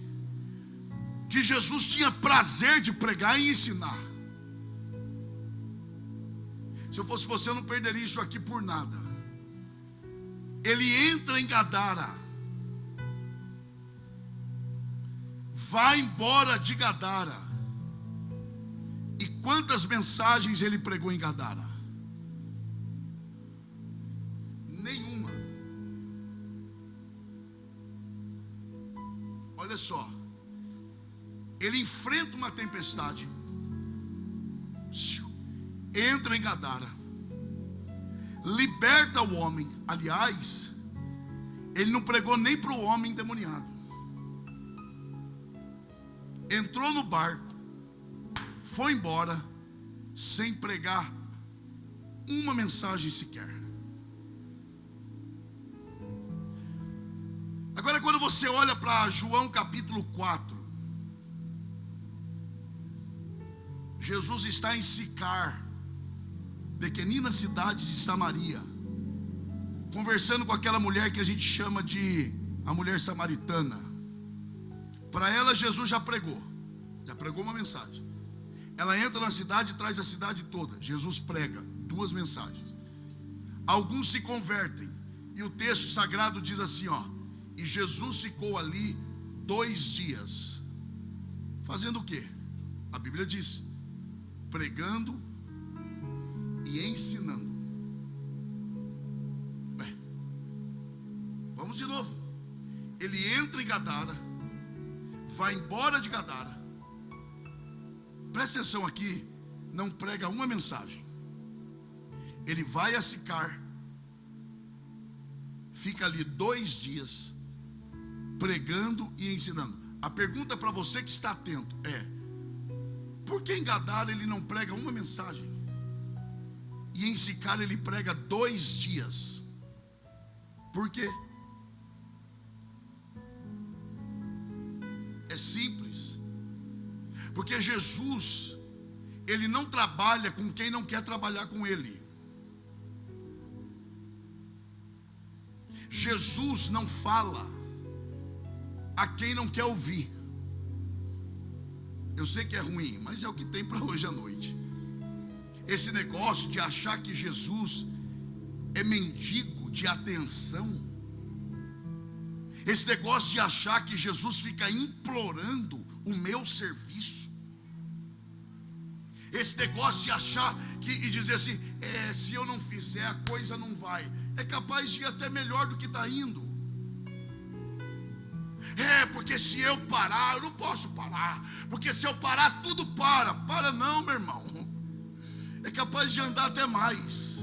que Jesus tinha prazer de pregar e ensinar. Se eu fosse você, eu não perderia isso aqui por nada. Ele entra em Gadara, vai embora de Gadara. E quantas mensagens ele pregou em Gadara? Nenhuma. Olha só, ele enfrenta uma tempestade, entra em Gadara, liberta o homem. Aliás, ele não pregou nem para o homem endemoniado. Entrou no barco, foi embora, sem pregar uma mensagem sequer. Agora, quando você olha para João capítulo 4, Jesus está em Sicar, pequenina cidade de Samaria, conversando com aquela mulher que a gente chama de a mulher samaritana. Para ela Jesus já pregou uma mensagem. Ela entra na cidade e traz a cidade toda. Jesus prega 2 mensagens. Alguns se convertem. E o texto sagrado diz assim, ó: e Jesus ficou ali 2 dias. Fazendo o quê? A Bíblia diz: pregando e ensinando. Vamos de novo. Ele entra em Gadara, vai embora de Gadara. Presta atenção aqui, não prega uma mensagem. Ele vai a Sicar, fica ali 2 dias, pregando e ensinando. A pergunta para você que está atento é: por que em Gadara ele não prega uma mensagem? E em Sicar ele prega 2 dias? Por quê? É simples. Porque Jesus, ele não trabalha com quem não quer trabalhar com ele. Jesus não fala a quem não quer ouvir. Eu sei que é ruim, mas é o que tem para hoje à noite. Esse negócio de achar que Jesus é mendigo de atenção, esse negócio de achar que Jesus fica implorando o meu serviço, esse negócio de achar e dizer assim, se eu não fizer a coisa não vai, é capaz de ir até melhor do que está indo. Porque se eu parar, eu não posso parar, porque se eu parar tudo para não, meu irmão, é capaz de andar até mais.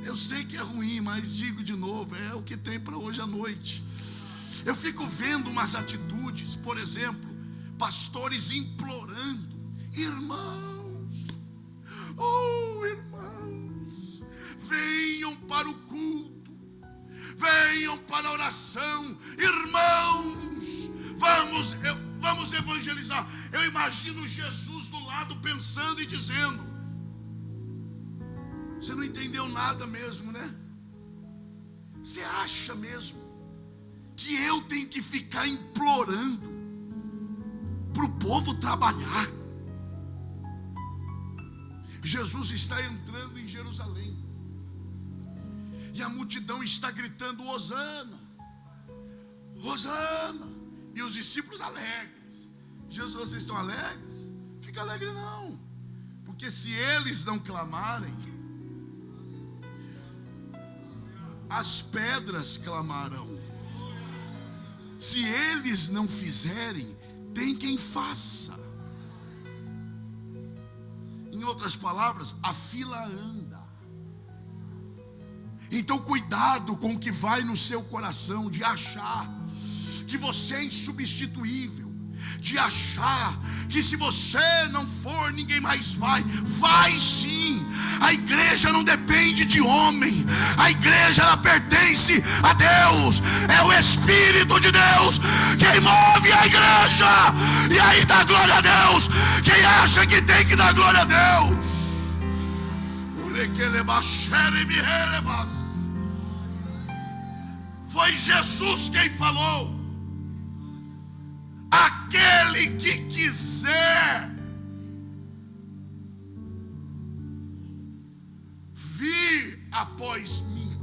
Eu sei que é ruim, mas digo de novo, é o que tem para hoje à noite. Eu fico vendo umas atitudes, por exemplo, pastores implorando: irmãos, venham para o culto, venham para a oração, irmãos, vamos evangelizar. Eu imagino Jesus do lado pensando e dizendo: você não entendeu nada mesmo, né? Você acha mesmo que eu tenho que ficar implorando para o povo trabalhar? Jesus está entrando em Jerusalém e a multidão está gritando: Hosana, Hosana. E os discípulos alegres. Jesus, vocês estão alegres? Fica alegre não, porque se eles não clamarem, as pedras clamarão. Se eles não fizerem, tem quem faça. Em outras palavras, a fila anda. Então cuidado com o que vai no seu coração, de achar que você é insubstituível, de achar que se você não for, ninguém mais vai. Vai sim. A igreja não depende de homem, a igreja ela pertence a Deus. É o Espírito de Deus quem move a igreja, e aí dá glória a Deus quem acha que tem que dar glória a Deus. Foi Jesus quem falou: aquele que quiser vir após mim,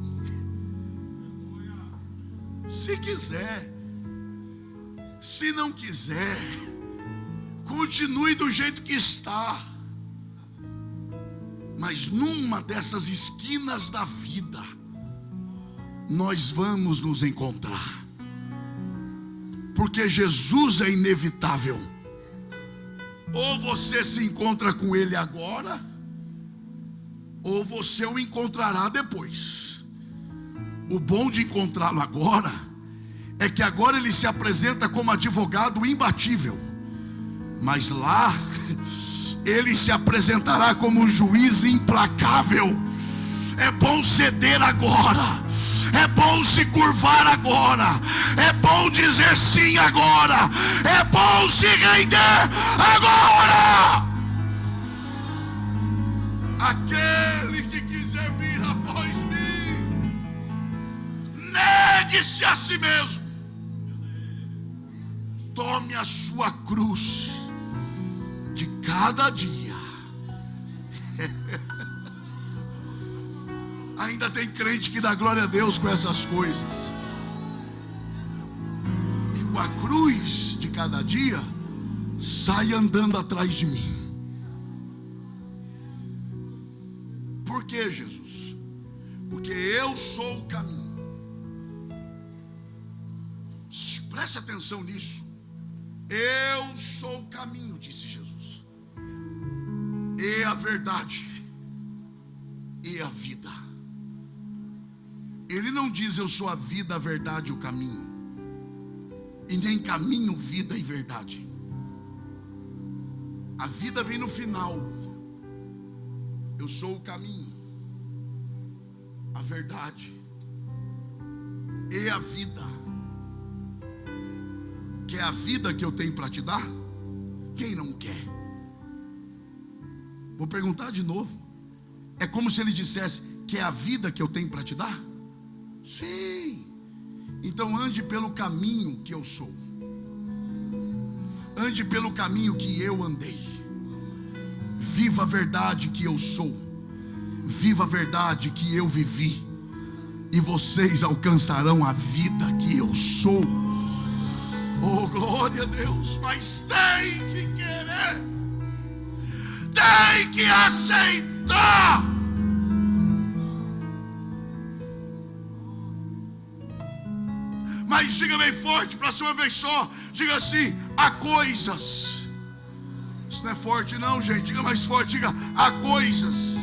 se quiser, se não quiser, continue do jeito que está. Mas numa dessas esquinas da vida, nós vamos nos encontrar, porque Jesus é inevitável. Ou você se encontra com Ele agora, ou você o encontrará depois. O bom de encontrá-lo agora é que agora Ele se apresenta como advogado imbatível, mas lá Ele se apresentará como um juiz implacável. É bom ceder agora, é bom se curvar agora, é bom dizer sim agora, é bom se render agora. Aquele que quiser vir após mim, negue-se a si mesmo, tome a sua cruz de cada dia. Ainda tem crente que dá glória a Deus com essas coisas. E com a cruz de cada dia, sai andando atrás de mim. Por que, Jesus? Porque eu sou o caminho. Preste atenção nisso. Eu sou o caminho, disse Jesus, e a verdade e a vida. Ele não diz eu sou a vida, a verdade e o caminho, e nem caminho, vida e verdade. A vida vem no final. Eu sou o caminho, a verdade e a vida. Quer a vida que eu tenho para te dar? Quem não quer? Vou perguntar de novo. É como se ele dissesse: quer a vida que eu tenho para te dar? Sim. Então ande pelo caminho que eu sou. Ande pelo caminho que eu andei. Viva a verdade que eu sou. Viva a verdade que eu vivi. E vocês alcançarão a vida que eu sou. Oh, glória a Deus. Mas tem que querer, tem que aceitar. Mas diga bem forte, para uma vez só. Diga assim: há coisas. Isso não é forte não, gente. Diga mais forte, diga: há coisas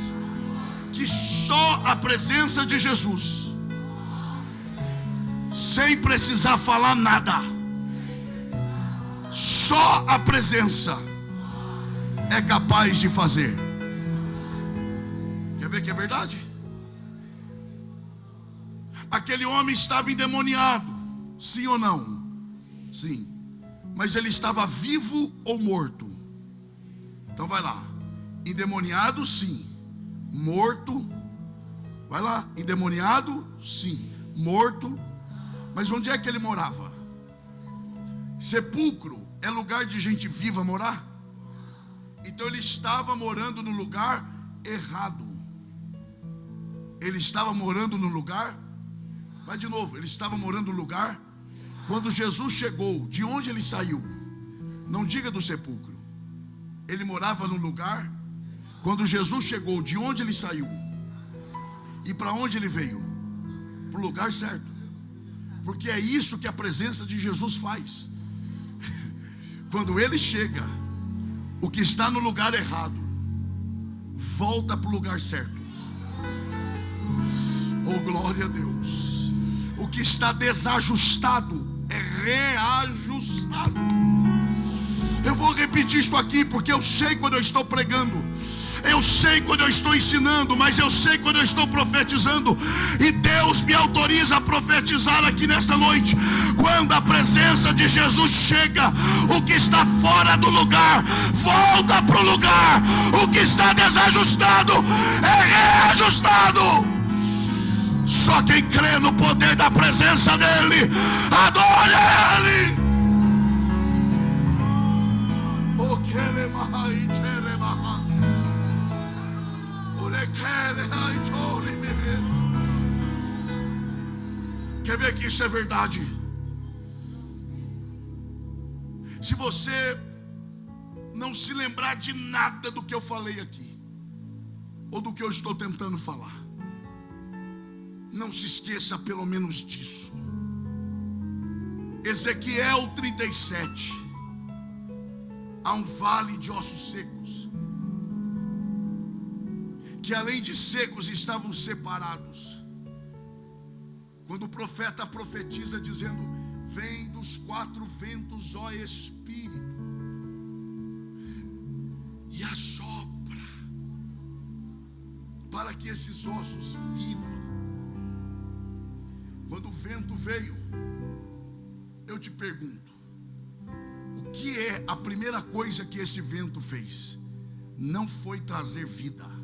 que só a presença de Jesus, sem precisar falar nada, só a presença é capaz de fazer. Quer ver que é verdade? Aquele homem estava endemoniado, sim ou não? Sim. Mas ele estava vivo ou morto? Então vai lá. Endemoniado, sim. Morto? Vai lá. Endemoniado, sim. Morto? Mas onde é que ele morava? Sepulcro é lugar de gente viva morar? Então ele estava morando no lugar errado. Ele estava morando no lugar. Vai de novo. Ele estava morando no lugar. Quando Jesus chegou, de onde ele saiu? Não diga do sepulcro. Ele morava no lugar. Quando Jesus chegou, de onde ele saiu? E para onde ele veio? Para o lugar certo. Porque é isso que a presença de Jesus faz. Quando ele chega, o que está no lugar errado volta para o lugar certo. Oh, glória a Deus. O que está desajustado é reajustado. Eu vou repetir isso aqui, porque eu sei quando eu estou pregando, eu sei quando eu estou ensinando, mas eu sei quando eu estou profetizando. E Deus me autoriza a profetizar aqui nesta noite. Quando a presença de Jesus chega, o que está fora do lugar volta para o lugar. O que está desajustado é reajustado. Só quem crê no poder da presença dele, adore ele. Quer ver que isso é verdade? Se você não se lembrar de nada do que eu falei aqui, ou do que eu estou tentando falar, não se esqueça pelo menos disso. Ezequiel 37. Há um vale de ossos secos, que além de secos estavam separados. Quando o profeta profetiza dizendo: vem dos quatro ventos, ó Espírito, e assopra, para que esses ossos vivam. Quando o vento veio, eu te pergunto: o que é a primeira coisa que este vento fez? Não foi trazer vida.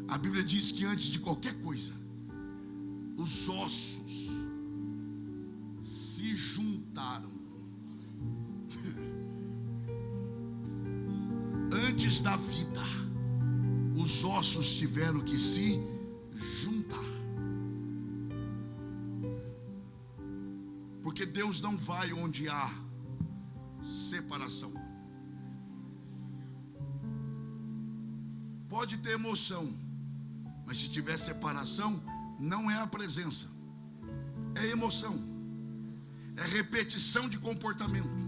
A Bíblia diz que antes de qualquer coisa, os ossos se juntaram. da vida, os ossos tiveram que se juntar. Porque Deus não vai onde há separação. Pode ter emoção, mas se tiver separação, não é a presença, é emoção, é repetição de comportamento,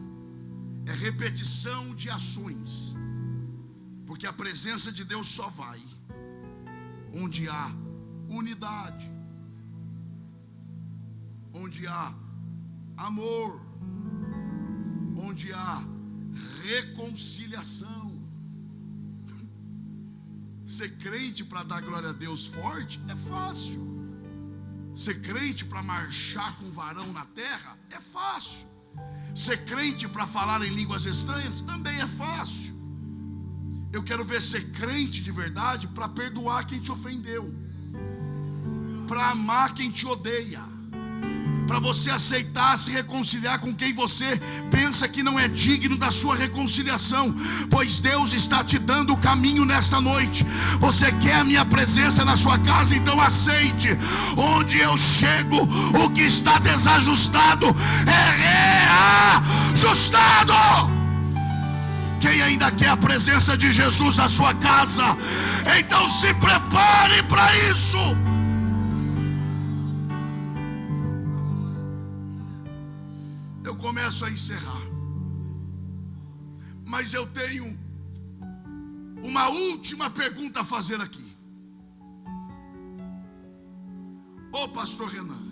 é repetição de ações. Porque a presença de Deus só vai onde há unidade, onde há amor, onde há reconciliação. Ser crente para dar glória a Deus forte é fácil. Ser crente para marchar com varão na terra é fácil. Ser crente para falar em línguas estranhas também é fácil. Eu quero ver ser crente de verdade para perdoar quem te ofendeu, para amar quem te odeia, para você aceitar se reconciliar com quem você pensa que não é digno da sua reconciliação, pois Deus está te dando o caminho nesta noite. Você quer a minha presença na sua casa? Então aceite. Onde eu chego, o que está desajustado é reajustado. Quem ainda quer a presença de Jesus na sua casa, então se prepare para isso. Eu começo a encerrar, mas eu tenho uma última pergunta a fazer aqui. Ô pastor Renan,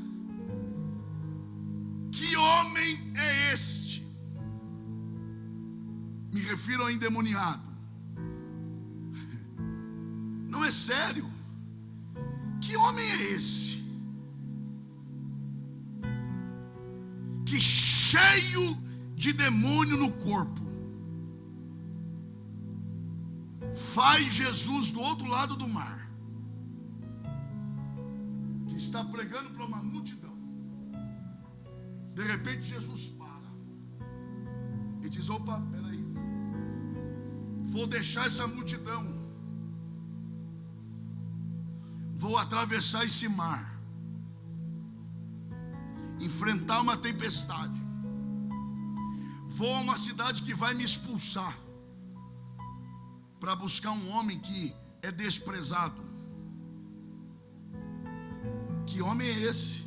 que homem é este? Me refiro ao endemoniado. Não é sério? Que homem é esse? Que cheio de demônio no corpo, faz Jesus do outro lado do mar, que está pregando para uma multidão. De repente Jesus para e diz: opa, peraí, vou deixar essa multidão, vou atravessar esse mar, enfrentar uma tempestade, vou a uma cidade que vai me expulsar, para buscar um homem que é desprezado. Que homem é esse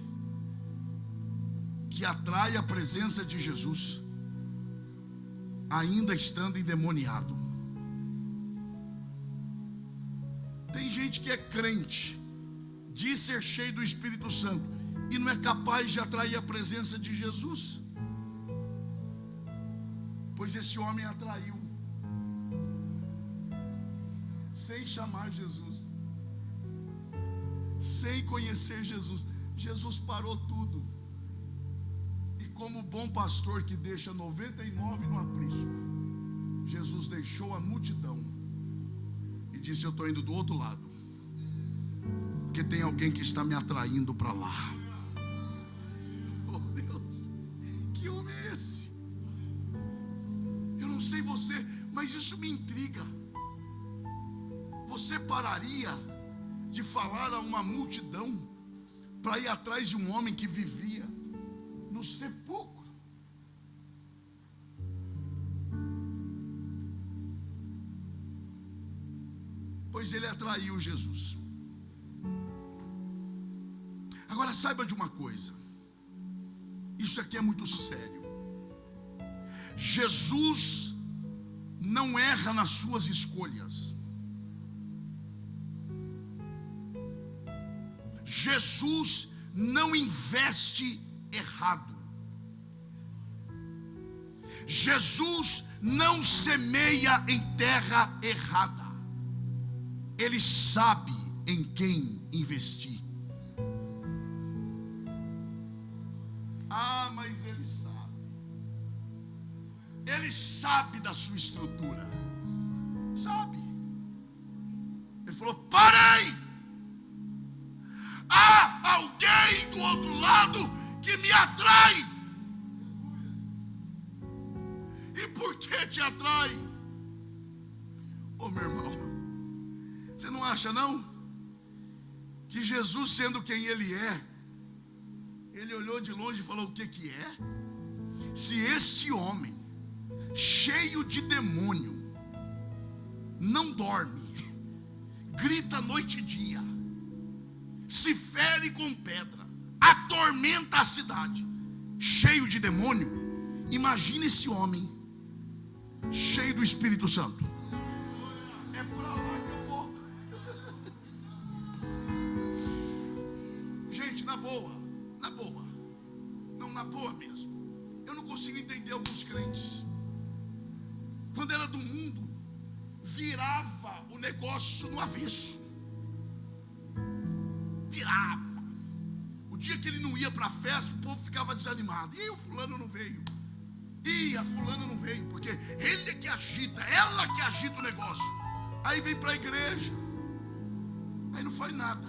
que atrai a presença de Jesus, ainda estando endemoniado? Tem gente que é crente, diz ser cheio do Espírito Santo, e não é capaz de atrair a presença de Jesus. Pois esse homem atraiu, sem chamar Jesus, sem conhecer Jesus. Jesus parou tudo, e como bom pastor que deixa 99 no aprisco, Jesus deixou a multidão e disse: eu estou indo do outro lado, porque tem alguém que está me atraindo para lá. Oh Deus, que homem é esse? Eu não sei você, mas isso me intriga. Você pararia de falar a uma multidão para ir atrás de um homem que vivia no sepulcro? Pois ele atraiu Jesus. Agora saiba de uma coisa, isso aqui é muito sério. Jesus não erra nas suas escolhas. Jesus não investe errado. Jesus não semeia em terra errada. Ele sabe em quem investir. Ah, mas ele sabe. Ele sabe da sua estrutura. Sabe. Ele falou: parei! Há alguém do outro lado que me atrai. E por que te atrai? Oh Ô meu irmão, você não acha não? Que Jesus, sendo quem Ele é, Ele olhou de longe e falou: o que que é? Se este homem, cheio de demônio, não dorme, grita noite e dia, se fere com pedra, atormenta a cidade, cheio de demônio, imagine esse homem cheio do Espírito Santo. É pra lá que eu vou. Gente, na boa, não, na boa mesmo, eu não consigo entender alguns crentes. Quando era do mundo, virava o negócio no avesso. Virava. O dia que ele não ia para a festa, o povo ficava desanimado. E o fulano não veio. E a fulana não veio, porque ele é que agita, ela que agita o negócio. Aí vem para a igreja, aí não faz nada,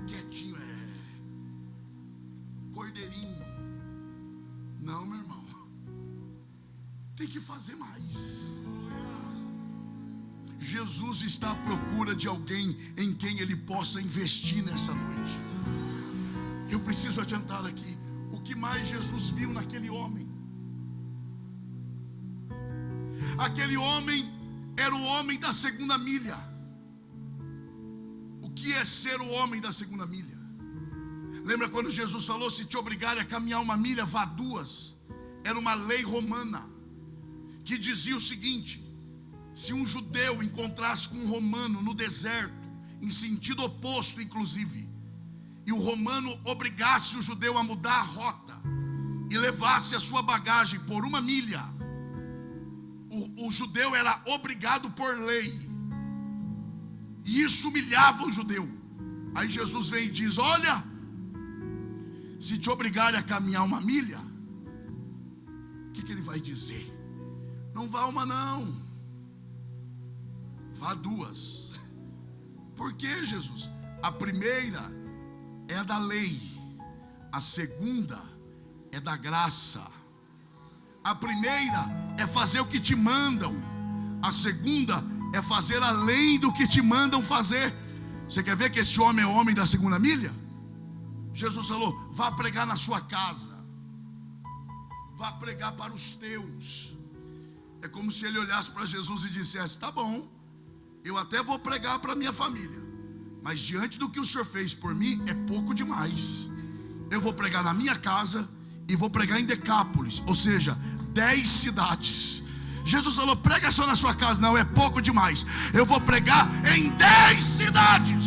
quietinho, cordeirinho. Não, meu irmão, tem que fazer mais. Jesus está à procura de alguém em quem Ele possa investir nessa noite. Eu preciso adiantar aqui, o que mais Jesus viu naquele homem? Aquele homem era o homem da segunda milha. O que é ser o homem da segunda milha? Lembra quando Jesus falou: se te obrigarem a caminhar uma milha, vá duas? Era uma lei romana que dizia o seguinte: se um judeu encontrasse com um romano no deserto, em sentido oposto inclusive, e o romano obrigasse o judeu a mudar a rota e levasse a sua bagagem por uma milha, o judeu era obrigado por lei, e isso humilhava o judeu. Aí Jesus vem e diz: olha, se te obrigarem a caminhar uma milha, o que ele vai dizer? Não vá uma não, vá duas. Por que, Jesus? A primeira é a da lei, a segunda é da graça. A primeira é fazer o que te mandam, a segunda é fazer além do que te mandam fazer. Você quer ver que esse homem é o homem da segunda milha? Jesus falou: vá pregar na sua casa, vá pregar para os teus. É como se ele olhasse para Jesus e dissesse: tá bom, eu até vou pregar para a minha família, mas diante do que o Senhor fez por mim, é pouco demais. Eu vou pregar na minha casa e vou pregar em Decápolis, ou seja, 10 cidades. Jesus falou: prega só na sua casa. Não, é pouco demais, eu vou pregar em 10 cidades.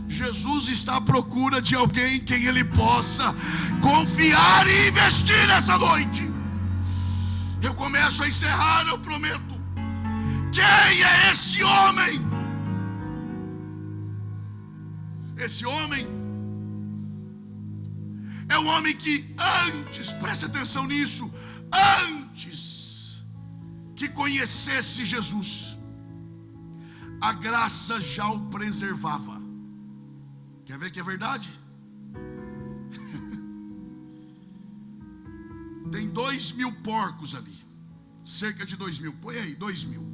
Jesus está à procura de alguém em quem Ele possa confiar e investir nessa noite. Eu começo a encerrar, eu prometo. Quem é esse homem? Esse homem é um homem que antes, preste atenção nisso, antes que conhecesse Jesus, a graça já o preservava. Quer ver que é verdade? Tem 2.000 porcos ali, cerca de 2.000, põe aí, 2.000.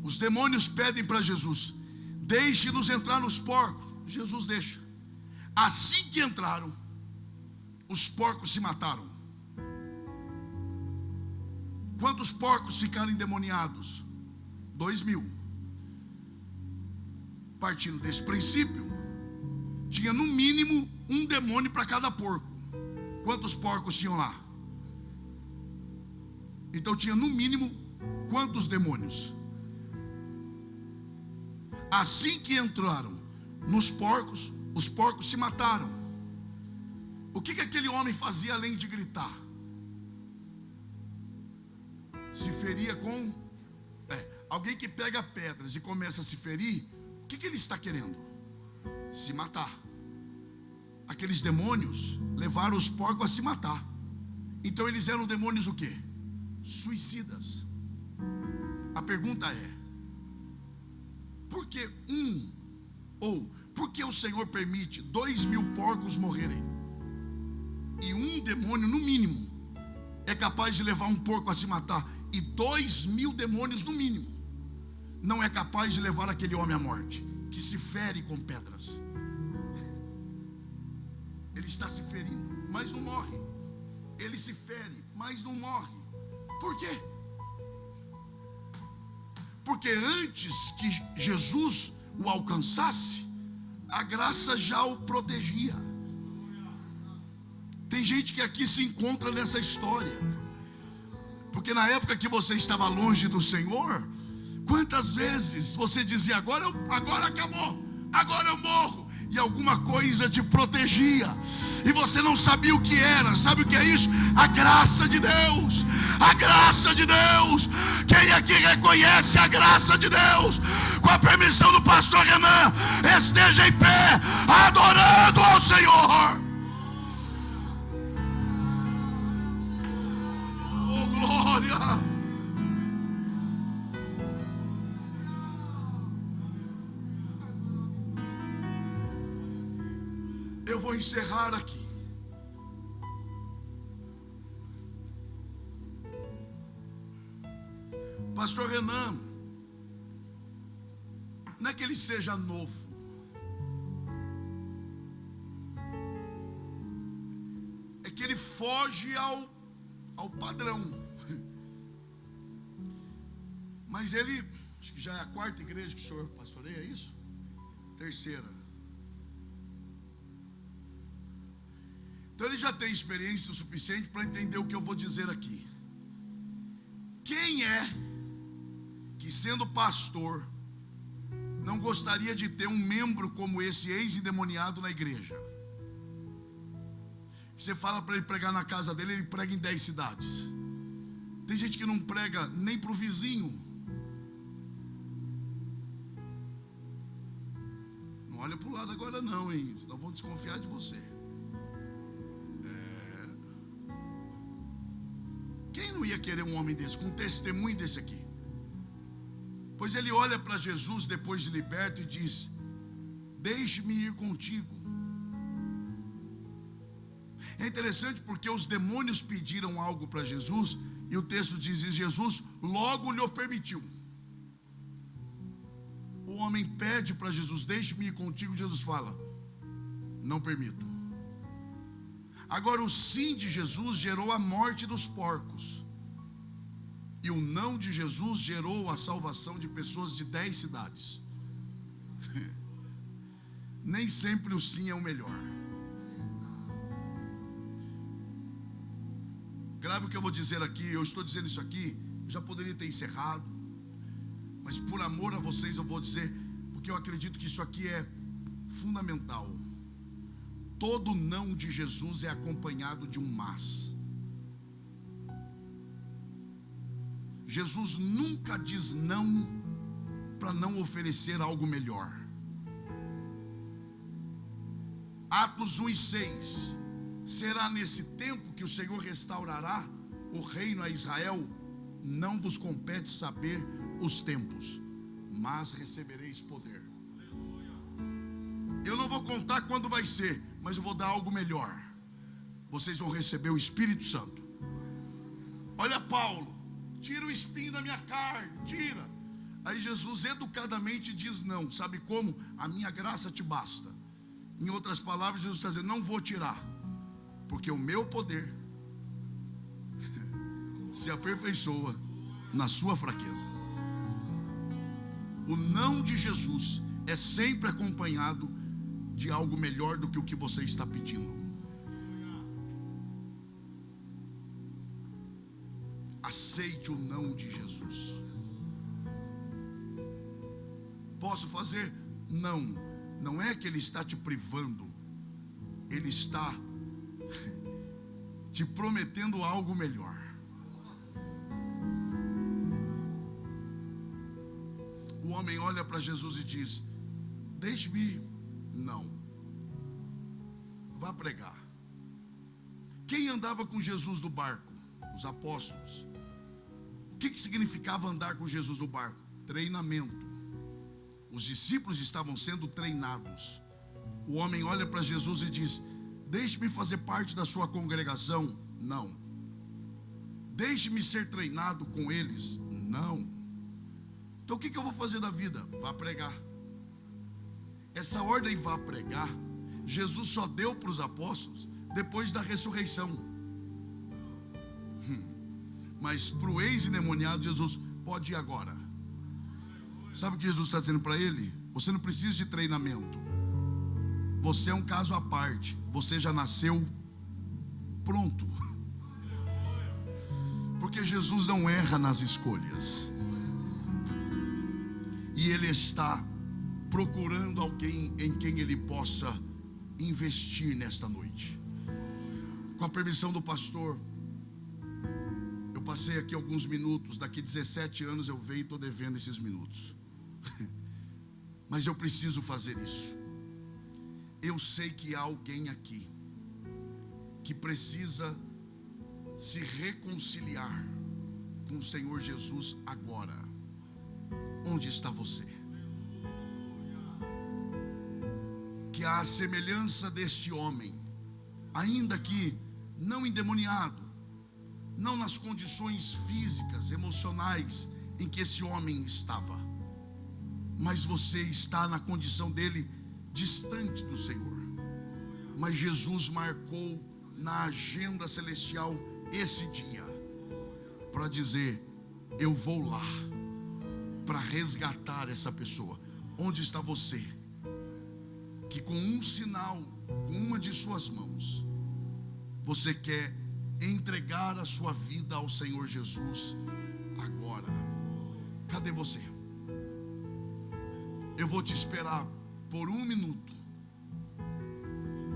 Os demônios pedem para Jesus: deixe-nos entrar nos porcos. Jesus deixa. Assim que entraram, os porcos se mataram. Quantos porcos ficaram endemoniados? 2.000. Partindo desse princípio, tinha no mínimo um demônio para cada porco. Quantos porcos tinham lá? Então tinha no mínimo quantos demônios? Assim que entraram nos porcos, os porcos se mataram. O que aquele homem fazia além de gritar? Se feria com... alguém que pega pedras e começa a se ferir, o que ele está querendo? Se matar. Aqueles demônios levaram os porcos a se matar. Então eles eram demônios o quê? Suicidas. A pergunta é: por que por que o Senhor permite 2.000 porcos morrerem? E um demônio, no mínimo, é capaz de levar um porco a se matar. e 2.000 demônios no mínimo, não é capaz de levar aquele homem à morte, que se fere com pedras. Ele está se ferindo, mas não morre. Ele se fere, mas não morre. Por quê? Porque antes que Jesus o alcançasse, a graça já o protegia. Tem gente que aqui se encontra nessa história, porque na época que você estava longe do Senhor, quantas vezes você dizia: agora acabou, agora eu morro, e alguma coisa te protegia, e você não sabia o que era. Sabe o que é isso? A graça de Deus, a graça de Deus. Quem aqui reconhece a graça de Deus? Com a permissão do pastor Renan, esteja em pé, adorando ao Senhor. Oh, glória! Eu vou encerrar aqui. Pastor Renan, não é que ele seja novo, é que ele foge ao padrão. Mas ele, acho que já é a 4ª igreja que o senhor pastoreia, é isso? 3ª. Então ele já tem experiência o suficiente para entender o que eu vou dizer aqui. Quem é que, sendo pastor, não gostaria de ter um membro como esse ex-endemoniado na igreja? Você fala para ele pregar na casa dele, ele prega em 10 cidades. Tem gente que não prega nem para o vizinho. Não olha para o lado agora não, hein? Senão vão desconfiar de você. Quem não ia querer um homem desse, com um testemunho desse aqui? Pois ele olha para Jesus depois de liberto e diz: deixe-me ir contigo. É interessante porque os demônios pediram algo para Jesus, e o texto diz: e Jesus logo lhe permitiu. O homem pede para Jesus: deixe-me ir contigo. Jesus fala: não permito. Agora, o sim de Jesus gerou a morte dos porcos, e o não de Jesus gerou a salvação de pessoas de 10 cidades. Nem sempre o sim é o melhor. Grave o que eu vou dizer aqui. Eu estou dizendo isso aqui, eu já poderia ter encerrado, mas por amor a vocês eu vou dizer, porque eu acredito que isso aqui é fundamental. Todo não de Jesus é acompanhado de um mas. Jesus nunca diz não para não oferecer algo melhor. Atos 1:6. Será nesse tempo que o Senhor restaurará o reino a Israel? Não vos compete saber os tempos, mas recebereis poder. Eu não vou contar quando vai ser, mas eu vou dar algo melhor. Vocês vão receber o Espírito Santo. Olha Paulo: tira o espinho da minha carne, tira. Aí Jesus educadamente diz não. Sabe como? A minha graça te basta. Em outras palavras, Jesus está dizendo: não vou tirar, porque o meu poder se aperfeiçoa na sua fraqueza. O não de Jesus é sempre acompanhado de algo melhor do que o que você está pedindo. Aceite o não de Jesus. Posso fazer? Não. Não é que Ele está te privando, Ele está te prometendo algo melhor. O homem olha para Jesus e diz: deixe-me ir. Não. Vá pregar. Quem andava com Jesus no barco? Os apóstolos. O que significava andar com Jesus no barco? Treinamento. Os discípulos estavam sendo treinados. O homem olha para Jesus e diz: deixe-me fazer parte da sua congregação. Não. Deixe-me ser treinado com eles. Não. Então o que eu vou fazer da vida? Vá pregar. Essa ordem, vá pregar, Jesus só deu para os apóstolos depois da ressurreição. Mas para o ex-endemoniado, Jesus pode ir agora. Sabe o que Jesus está dizendo para ele? Você não precisa de treinamento. Você é um caso à parte. Você já nasceu pronto. Porque Jesus não erra nas escolhas. E Ele está procurando alguém em quem Ele possa investir nesta noite. Com a permissão do pastor, eu passei aqui alguns minutos. Daqui 17 anos eu venho e estou devendo esses minutos. Mas eu preciso fazer isso. Eu sei que há alguém aqui que precisa se reconciliar com o Senhor Jesus agora. Onde está você? Que a semelhança deste homem, ainda que não endemoniado, não nas condições físicas, emocionais em que esse homem estava, mas você está na condição dele distante do Senhor. Mas Jesus marcou na agenda celestial esse dia para dizer: eu vou lá para resgatar essa pessoa. Onde está você? Que com um sinal, com uma de suas mãos, você quer entregar a sua vida ao Senhor Jesus agora. Cadê você? Eu vou te esperar por 1 minuto.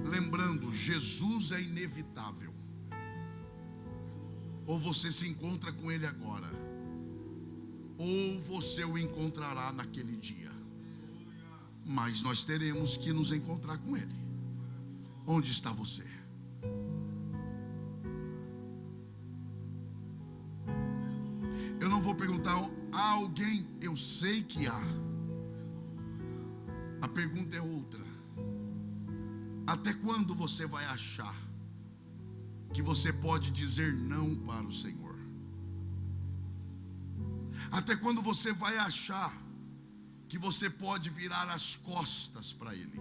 Lembrando, Jesus é inevitável. Ou você se encontra com Ele agora, ou você o encontrará naquele dia. Mas nós teremos que nos encontrar com Ele. Onde está você? Eu não vou perguntar: há alguém? Eu sei que há. A pergunta é outra: até quando você vai achar que você pode dizer não para o Senhor? Até quando você vai achar que você pode virar as costas para Ele?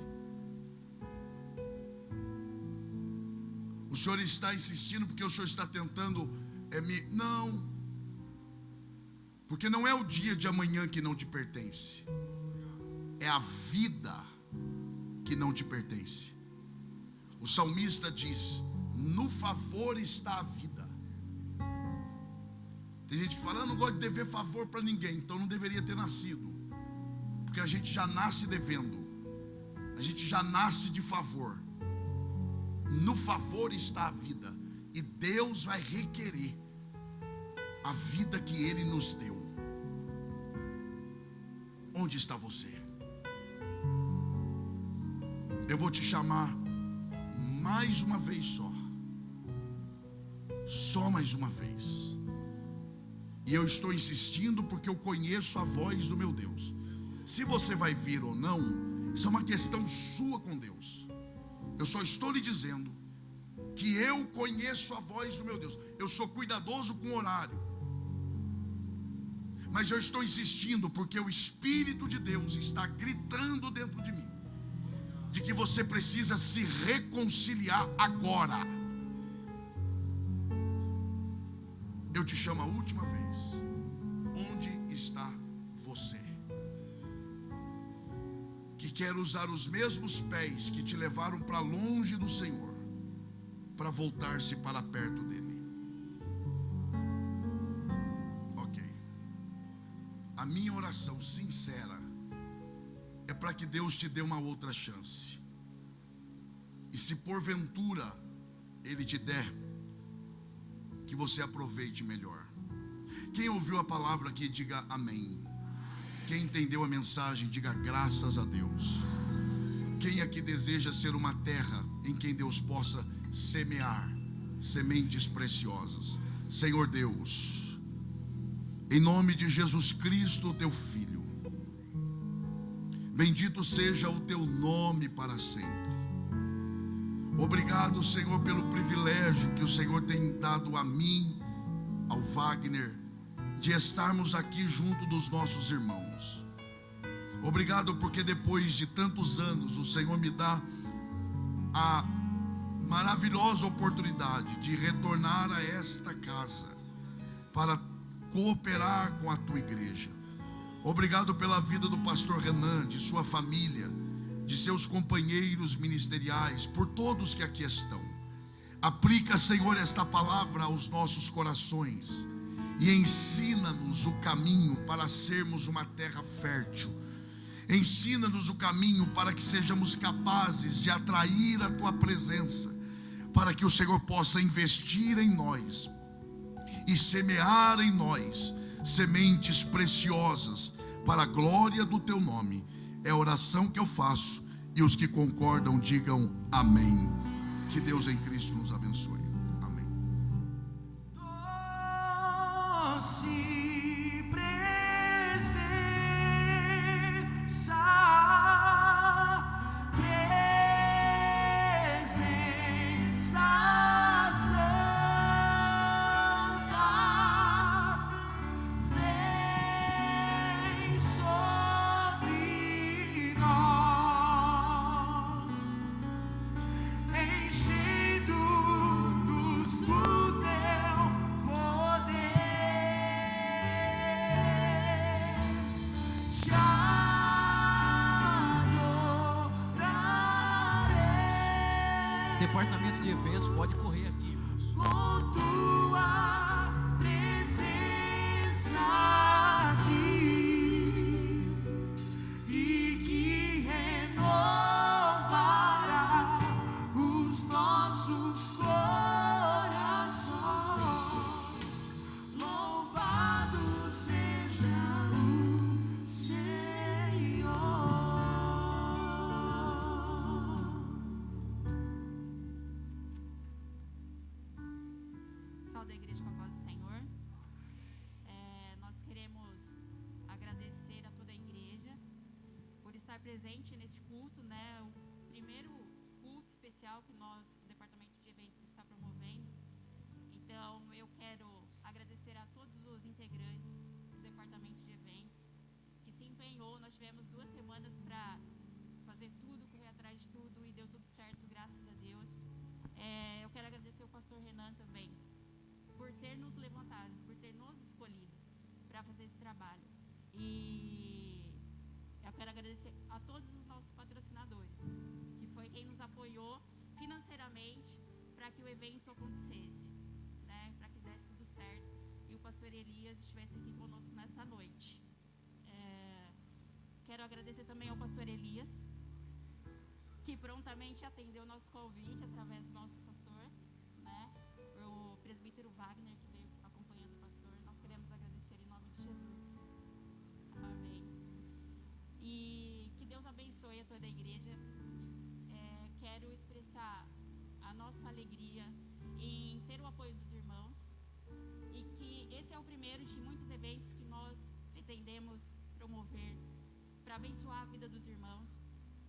O Senhor está insistindo porque o Senhor está tentando Não, porque não é o dia de amanhã que não te pertence, é a vida que não te pertence. O salmista diz: no favor está a vida. Tem gente que fala: eu não gosto de dever favor para ninguém, então não deveria ter nascido, porque a gente já nasce devendo, a gente já nasce de favor. No favor está a vida, e Deus vai requerer a vida que Ele nos deu. Onde está você? Eu vou te chamar mais uma vez só mais uma vez. E eu estou insistindo porque eu conheço a voz do meu Deus. Se você vai vir ou não, isso é uma questão sua com Deus. Eu só estou lhe dizendo que eu conheço a voz do meu Deus. Eu sou cuidadoso com o horário, mas eu estou insistindo porque o Espírito de Deus está gritando dentro de mim de que você precisa se reconciliar agora. Eu te chamo a última vez. Onde está você? Que quer usar os mesmos pés que te levaram para longe do Senhor, para voltar-se para perto dele. Ok. A minha oração sincera é para que Deus te dê uma outra chance. E se porventura Ele te der, que você aproveite melhor. Quem ouviu a palavra aqui, diga amém. Quem entendeu a mensagem, diga graças a Deus. Quem aqui deseja ser uma terra em quem Deus possa semear sementes preciosas? Senhor Deus, em nome de Jesus Cristo, teu Filho, bendito seja o teu nome para sempre. Obrigado, Senhor, pelo privilégio que o Senhor tem dado a mim, ao Wagner, de estarmos aqui junto dos nossos irmãos. Obrigado porque depois de tantos anos o Senhor me dá a maravilhosa oportunidade de retornar a esta casa para cooperar com a tua igreja. Obrigado pela vida do pastor Renan, de sua família, de seus companheiros ministeriais, por todos que aqui estão. Aplica, Senhor, esta palavra aos nossos corações e ensina-nos o caminho para sermos uma terra fértil. Ensina-nos o caminho para que sejamos capazes de atrair a tua presença, para que o Senhor possa investir em nós e semear em nós sementes preciosas para a glória do teu nome. É a oração que eu faço, e os que concordam digam amém. Que Deus em Cristo nos abençoe. Amém.
Doce presença, presença santa, vem sobre nós, enchendo-nos do teu poder. Te adorarei
Departamento de eventos, pode correr aqui, irmãos.
com tua presença aqui, e que renovará os nossos corações. Louvado seja o Senhor.
Pessoal da igreja com a paz do Senhor, nós queremos agradecer a toda a igreja por estar presente neste culto, né? O primeiro culto especial que o departamento de eventos está promovendo. Então eu quero agradecer a todos os integrantes do departamento de eventos que se empenhou. Nós tivemos 2 semanas para fazer tudo, correr atrás de tudo, e deu tudo certo, graças a Deus. Eu quero agradecer o pastor Renan também por ter nos levantado, por ter nos escolhido para fazer esse trabalho. E eu quero agradecer a todos os nossos patrocinadores, que foi quem nos apoiou financeiramente para que o evento acontecesse, né? Para que desse tudo certo e o pastor Elias estivesse aqui conosco nessa noite. Quero agradecer também ao pastor Elias, que prontamente atendeu o nosso convite através do nosso pastor, né? O presbítero Wagner, que veio acompanhando o pastor. Nós queremos agradecer em nome de Jesus. Amém. E que Deus abençoe a toda a igreja. Quero expressar a nossa alegria em ter o apoio dos irmãos, e que esse é o primeiro de muitos eventos que nós pretendemos promover para abençoar a vida dos irmãos,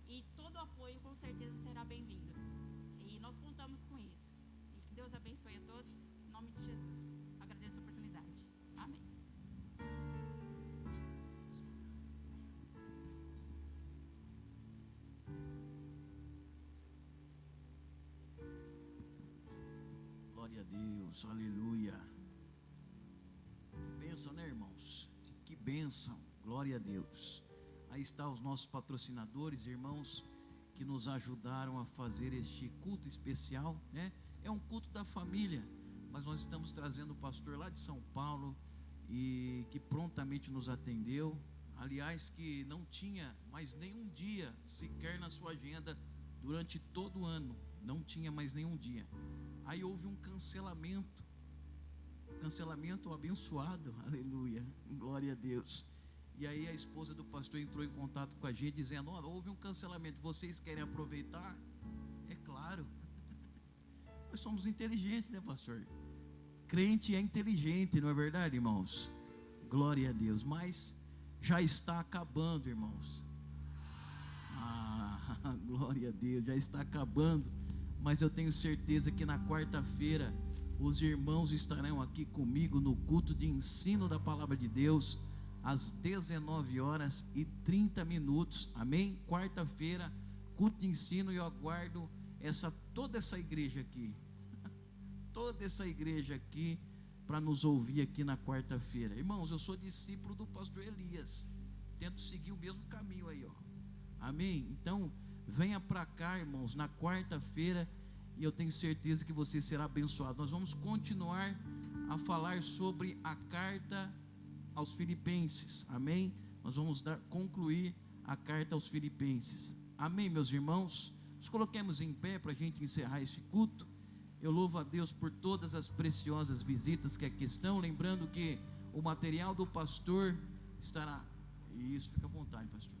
e todo apoio com certeza será bem-vindo, e nós contamos com isso. E que Deus abençoe a todos, em nome de Jesus. Agradeço a oportunidade. Amém.
Glória a Deus, aleluia. Bênção, né, irmãos? Que bênção, glória a Deus. Aí está os nossos patrocinadores, irmãos, que nos ajudaram a fazer este culto especial, né? É um culto da família, mas nós estamos trazendo o pastor lá de São Paulo, e que prontamente nos atendeu. Aliás, que não tinha mais nenhum dia sequer na sua agenda durante todo o ano, não tinha mais nenhum dia. Aí houve um cancelamento abençoado, aleluia, glória a Deus. E aí a esposa do pastor entrou em contato com a gente, dizendo: olha, houve um cancelamento, vocês querem aproveitar? É claro. Nós somos inteligentes, né, pastor? Crente é inteligente, não é verdade, irmãos? Glória a Deus. Mas já está acabando, irmãos. Glória a Deus, já está acabando. Mas eu tenho certeza que na quarta-feira os irmãos estarão aqui comigo no culto de ensino da palavra de Deus às 19h30. Amém? Quarta-feira, culto de ensino, e eu aguardo toda essa igreja aqui. Toda essa igreja aqui para nos ouvir aqui na quarta-feira. Irmãos, eu sou discípulo do pastor Elias. Tento seguir o mesmo caminho aí, ó. Amém? Então, venha para cá, irmãos, na quarta-feira, e eu tenho certeza que você será abençoado. Nós vamos continuar a falar sobre a carta aos Filipenses. Amém? Nós vamos concluir a carta aos Filipenses. Amém, meus irmãos? Nos coloquemos em pé para a gente encerrar este culto. Eu louvo a Deus por todas as preciosas visitas que aqui estão. Lembrando que o material do pastor estará... Isso, fica à vontade, pastor.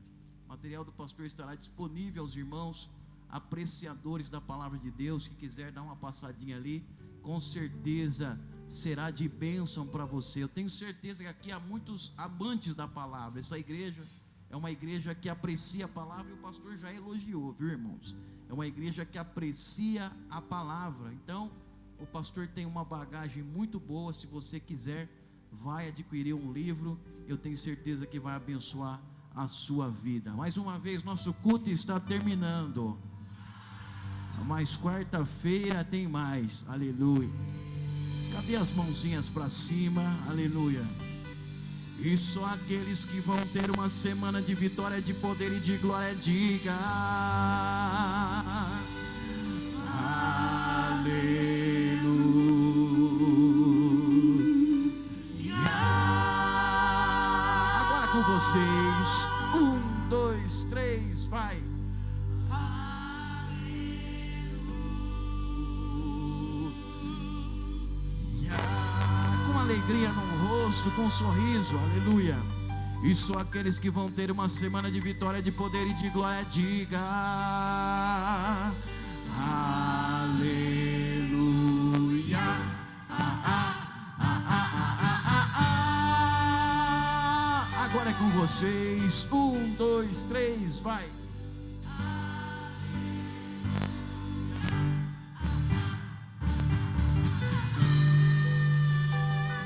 O material do pastor estará disponível aos irmãos apreciadores da palavra de Deus, que quiser dar uma passadinha ali, com certeza será de bênção para você. Eu tenho certeza que aqui há muitos amantes da palavra. Essa igreja é uma igreja que aprecia a palavra, e o pastor já elogiou, viu, irmãos? É uma igreja que aprecia a palavra. Então, o pastor tem uma bagagem muito boa. Se você quiser, vai adquirir um livro, eu tenho certeza que vai abençoar a sua vida. Mais uma vez, nosso culto está terminando, mas quarta-feira tem mais. Aleluia. Cadê as mãozinhas para cima? Aleluia. E só aqueles que vão ter uma semana de vitória, de poder e de glória, diga aleluia. Agora com vocês, 1, 2, 3, vai. Alegria no rosto, com um sorriso, aleluia. E só aqueles que vão ter uma semana de vitória, de poder e de glória, diga aleluia. Agora é com vocês, 1, 2, 3, vai.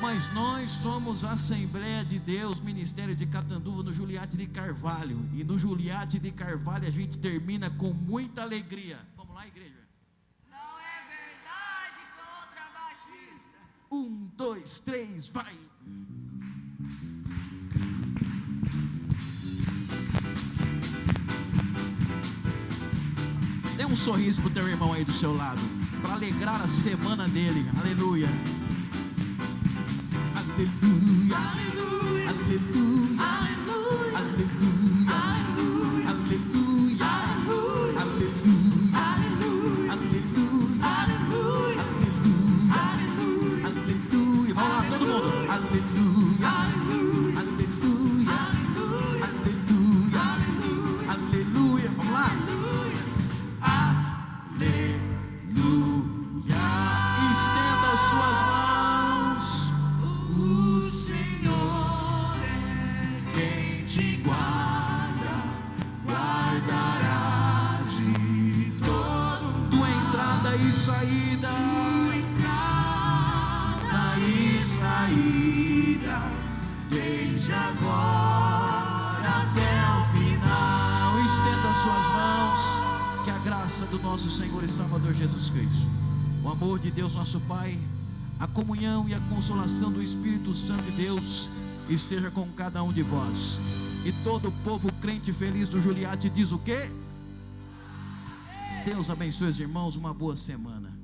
Mas nós somos a Assembleia de Deus, Ministério de Catanduva, no Juliarte de Carvalho. E no Juliarte de Carvalho a gente termina com muita alegria. Vamos lá, igreja.
Não é verdade, contrabaixista.
1, 2, 3, vai. Dê um sorriso pro teu irmão aí do seu lado, para alegrar a semana dele. Aleluia. Aleluia, aleluia, aleluia, aleluia, aleluia, aleluia, aleluia, aleluia, aleluia, aleluia. Vamos lá, todo mundo. Aleluia, aleluia, aleluia, aleluia. Vamos lá. Aleluia. Estenda as suas mãos. O Senhor é quem te guarda, guardará de todo, tua entrada e saída, desde agora até o final. Estenda as suas mãos, que a graça do nosso Senhor e Salvador Jesus Cristo, o amor de Deus nosso Pai, a comunhão e a consolação do Espírito Santo de Deus esteja com cada um de vós. E todo o povo crente feliz do Juliarte diz o quê? Deus abençoe os irmãos, uma boa semana.